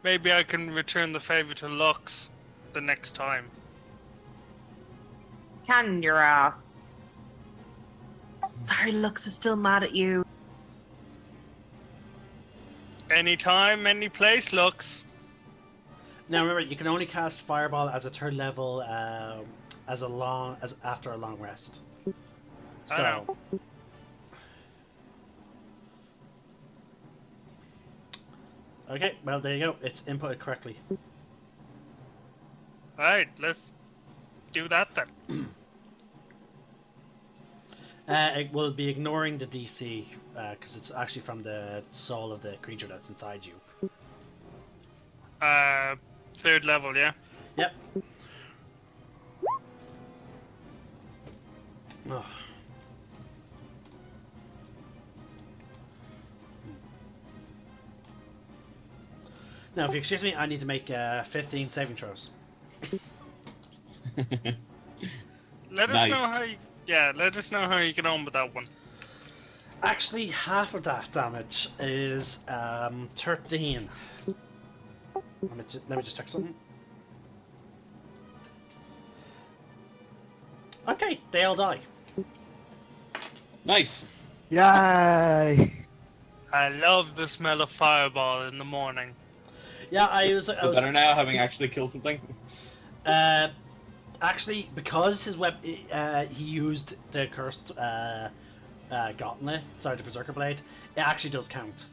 Maybe I can return the favor to Lux the next time. Can your ass. Sorry, Lux is still mad at you. Anytime, any place, Lux. Now remember, you can only cast Fireball as a third level, as after a long rest. I So. know. Okay, well there you go. It's inputted correctly. Alright, let's do that then. It will be ignoring the DC because it's actually from the soul of the creature that's inside you. Third level, yeah? Yep. Oh. Now, if you excuse me, I need to make 15 saving throws. Let us Nice. know how you... Yeah, let us know how you get on with that one. Actually, half of that damage is 13. Let me just check something. Okay, they all die. Nice. Yay! I love the smell of fireball in the morning. Yeah, I was Better now, having actually killed something. actually, because his he used the cursed gauntlet, sorry, the Berserker Blade. It actually does count.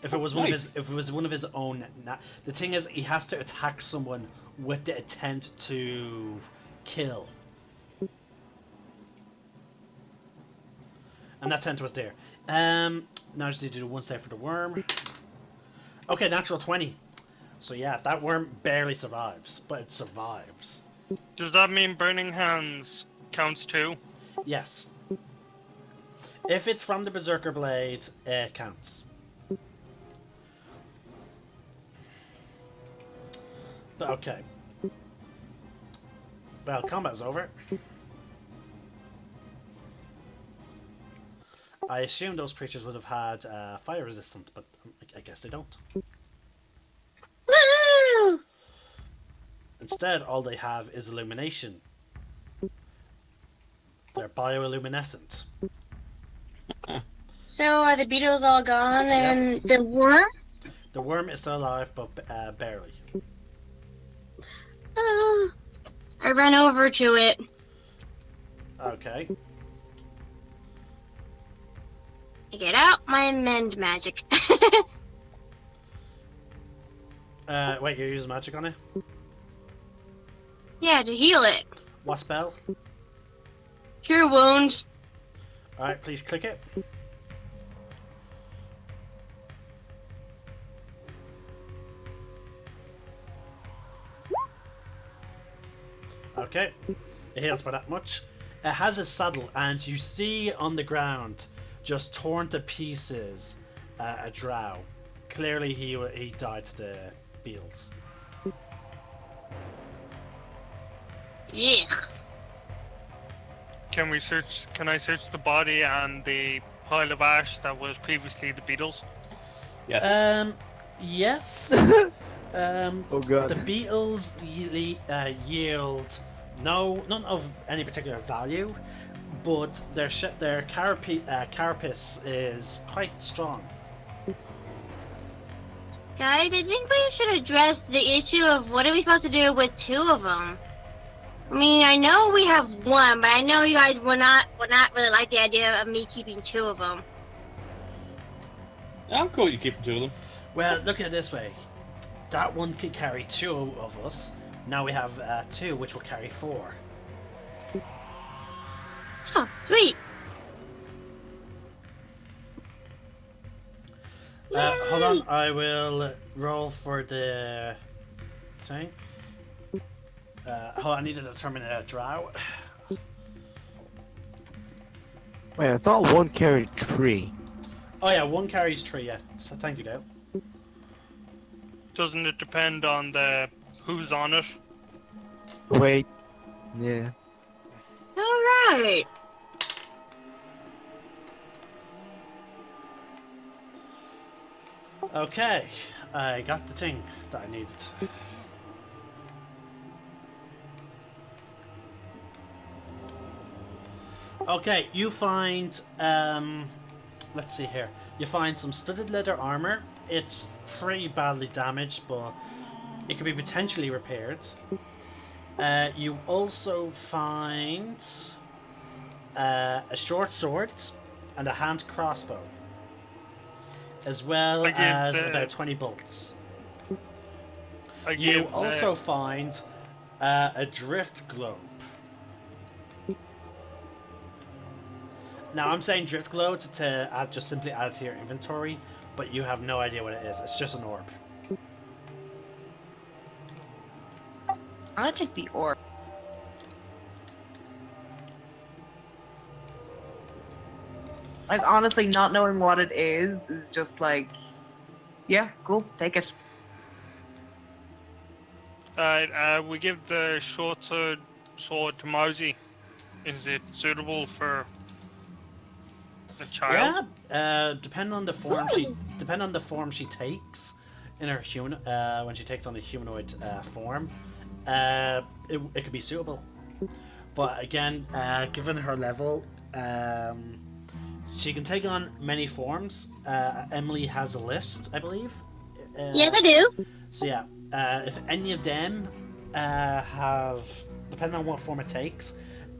If it was one Nice. if it was one of his own, the thing is, he has to attack someone with the intent to kill, and that intent was there. Now I just need to do one save for the worm. Okay, natural 20. So yeah, that worm barely survives, but it survives. Does that mean Burning Hands counts too? Yes. If it's from the Berserker Blade, it counts. But okay. Well, combat's over. I assume those creatures would have had fire resistant, but I guess they don't. Woo! Instead, all they have is illumination. They're bioluminescent. So are the beetles all gone and the worm? The worm is still alive, but barely. I ran over to it. Okay. I get out my mend magic. Wait, you're using magic on it? Yeah, to heal it. What spell? Cure wounds. Alright, please click it. Okay, it heals by that much. It has a saddle, and you see on the ground, just torn to pieces, a drow. Clearly, he died to the beetles. Yeah. Can I search the body and the pile of ash that was previously the beetles? Yes. Yes. Oh god. The beetles yield none of any particular value, but their carapace is quite strong. Guys, I think we should address the issue of what are we supposed to do with two of them. I mean, I know we have one, but I know you guys would not really like the idea of me keeping two of them. I'm cool. You keep two of them. Well, look at it this way: that one could carry two of us. Now we have two, which will carry four. Oh, sweet. Hold on, I will roll for the thing. Hold on, I need to determine a drow. Wait, I thought one carried 3. Oh yeah, one carries three. Yeah, so thank you, Dale. Doesn't it depend on who's on it? Wait. Yeah. Alright. Okay, I got the thing that I needed. Okay, you find, let's see here. You find some studded leather armor. It's pretty badly damaged, but it could be potentially repaired. You also find a short sword and a hand crossbow, as well as about 20 bolts. You also find a drift globe. Now I'm saying drift globe to add, just simply add it to your inventory, but you have no idea what it is. It's just an orb. I'm gonna take the orb. Like, honestly, not knowing what it is just like, yeah, cool, take it. Alright, we give the short sword to Mosey. Is it suitable for a child? Yeah, depending on the form she takes in her human when she takes on a humanoid form, it could be suitable. But again, given her level, she can take on many forms. Emily has a list, I believe. Yes, I do. So yeah, if any of them have, depending on what form it takes,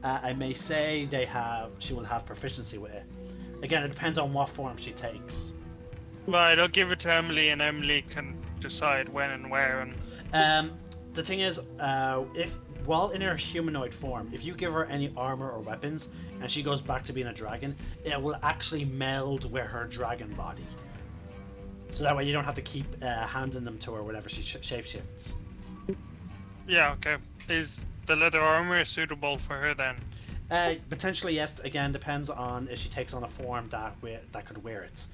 I may say she will have proficiency with it. Again, it depends on what form she takes. Right, I'll give it to Emily, and Emily can decide when and where. And The thing is, if while in her humanoid form, if you give her any armor or weapons, and she goes back to being a dragon, it will actually meld with her dragon body. So that way you don't have to keep handing them to her whenever she shapeshifts. yeah, okay. Is the leather armor suitable for her then? Potentially yes. Again, depends on if she takes on a form that could wear it.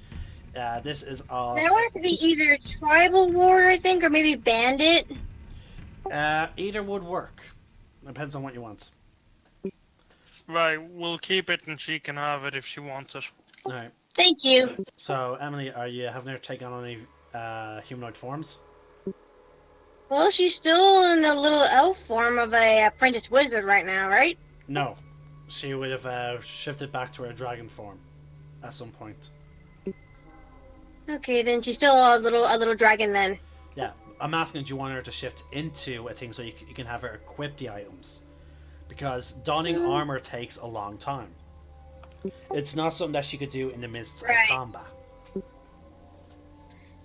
This is all. I want it to be either tribal warrior, I think, or maybe bandit. Either would work. Depends on what you want. Right, we'll keep it, and she can have it if she wants it. Alright. Thank you. So, Emily, are you having her take on any humanoid forms? Well, she's still in the little elf form of a apprentice wizard right now, right? No. She would have shifted back to her dragon form at some point. Okay, then she's still a little dragon then. Yeah. I'm asking, do you want her to shift into a thing so you can have her equip the items? Because donning armor takes a long time. It's not something that she could do in the midst Right. of combat.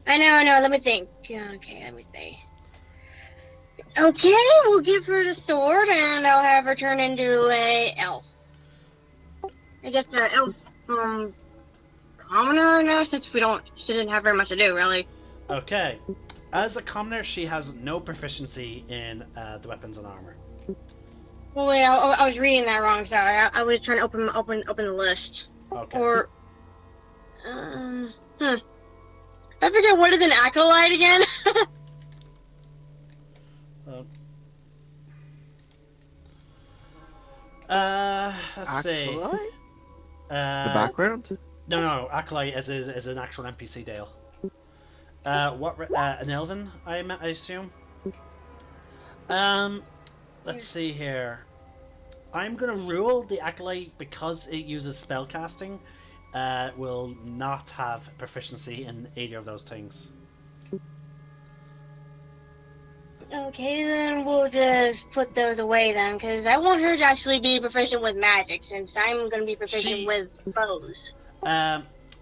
I know. Let me think. Okay, let me think. Okay, we'll give her the sword, and I'll have her turn into a elf. I guess the elf commoner now, since she didn't have very much to do, really. Okay. As a commoner, she has no proficiency in the weapons and armor. Well, wait, I was reading that wrong. Sorry, I was trying to open the list. Okay. Or, I forget what is an acolyte again. Let's see. Acolyte? The Uh, background? no, acolyte is an actual NPC, Dale. An elven? I assume. Let's see here. I'm gonna rule the acolyte because it uses spellcasting. Will not have proficiency in either of those things. Okay, then we'll just put those away then, because I want her to actually be proficient with magic, since I'm going to be proficient with bows.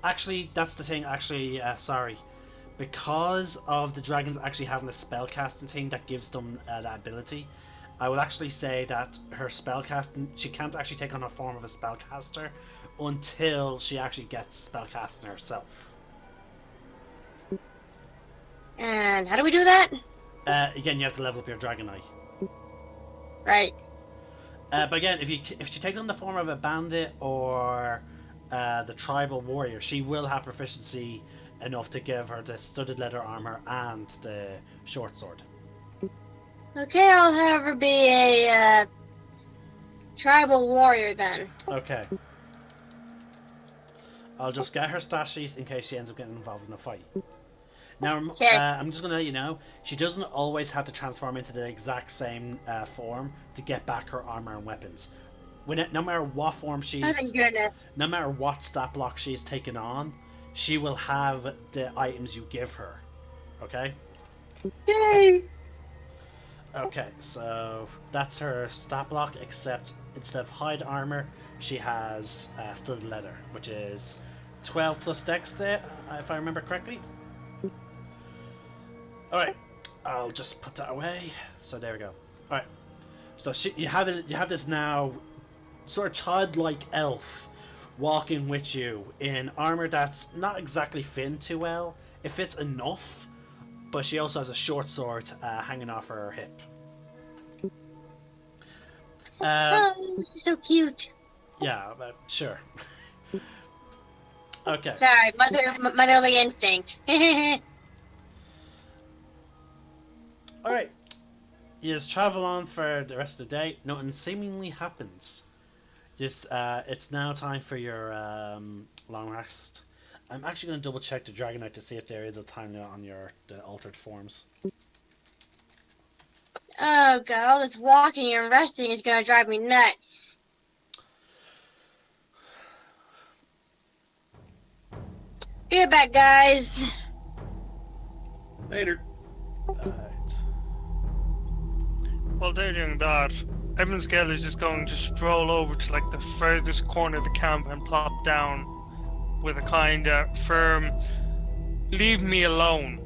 Actually, that's the thing. Actually, sorry. Because of the dragons actually having a spellcasting thing that gives them that ability, I would actually say that her spellcasting, she can't actually take on a form of a spellcaster until she actually gets spellcasting herself. And how do we do that? Again, you have to level up your dragon eye. Right. But again, if she takes on the form of a bandit or the tribal warrior, she will have proficiency enough to give her the studded leather armor and the short sword. Okay, I'll have her be a tribal warrior then. Okay. I'll just get her stat sheet in case she ends up getting involved in a fight. Now, Okay. I'm just going to let you know, she doesn't always have to transform into the exact same form to get back her armor and weapons. No matter what form Oh, thank goodness. no matter what stat block she's taken on, she will have the items you give her. Okay? Yay! Okay, so that's her stat block, except instead of hide armor, she has studded leather, which is 12 plus dex, if I remember correctly. Alright, I'll just put that away. So there we go. Alright, so you have this now sort of childlike elf walking with you in armor that's not exactly fitting too well. It fits enough, but she also has a short sword hanging off her hip. Oh, this is so cute. Yeah, sure. Okay. Sorry, motherly instinct. Alright. You just travel on for the rest of the day. Nothing seemingly happens. Just, it's now time for your long rest. I'm actually going to double check the Dragonite to see if there is a time limit on the altered forms. Oh god, all this walking and resting is gonna drive me nuts. Get back, guys. Later. Alright. While they're doing that, Evans Gale is just going to stroll over to like the furthest corner of the camp and plop down with a kind of firm, "Leave me alone."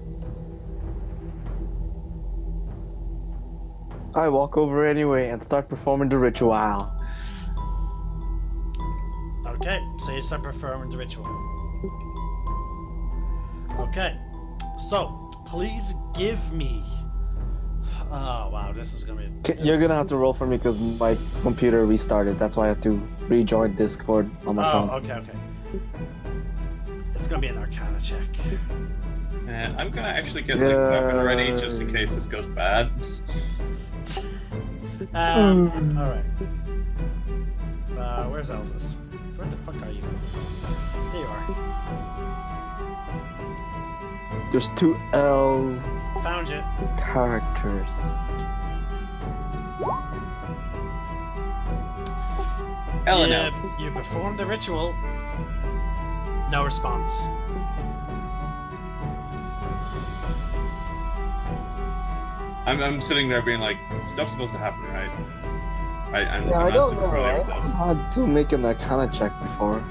I walk over anyway and start performing the ritual. Okay, so you start performing the ritual. Okay, so please give me. Oh wow, this is gonna be. You're gonna have to roll for me because my computer restarted. That's why I have to rejoin Discord on my phone. Okay. It's gonna be an Arcana check. I'm gonna actually get like weapon ready just in case this goes bad. Alright. Where's Elsis? Where the fuck are you? There you are. There's 2 L Found you. characters. Eleanor. You performed the ritual. No response. I'm sitting there being like, stuff's supposed to happen, right? I'm Yeah, I not don't super know. familiar I with this. had to make an Arcana check before.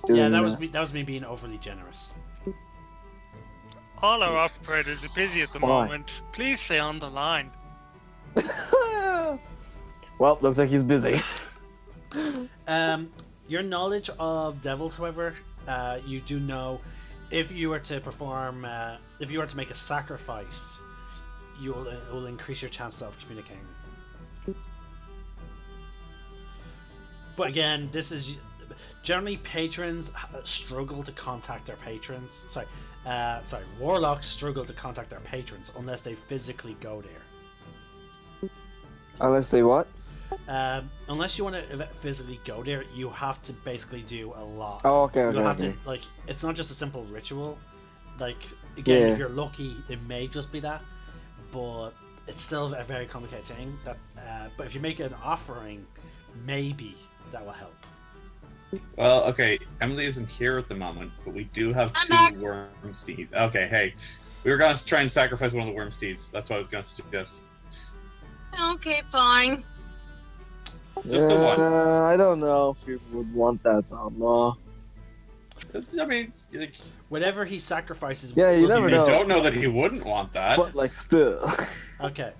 Yeah, doing that was me being overly generous. All our operators are busy at the Why? moment. Please stay on the line. Well, looks like he's busy. Your knowledge of devils, however, you do know if you were to perform, if you were to make a sacrifice, it will increase your chances of communicating. But again, this is generally patrons struggle to contact their patrons. Sorry, warlocks struggle to contact their patrons unless they physically go there. Unless they what? Unless you want to physically go there, you have to basically do a lot. Oh, okay, You okay, have okay. to, like, it's not just a simple ritual. Like, again, Yeah. if you're lucky, it may just be that, but it's still a very complicated thing. But if you make an offering, maybe that will help. Well, okay, Emily isn't here at the moment, but we do have I'm 2 back. worm steeds. Okay, hey, we were going to try and sacrifice one of the worm steeds. That's what I was going to suggest. Okay, fine. Just the one. I don't know if you would want that to outlaw. I mean, like, Whatever he sacrifices. Yeah, you will be never I know. don't know that he wouldn't want that. But like still. Okay.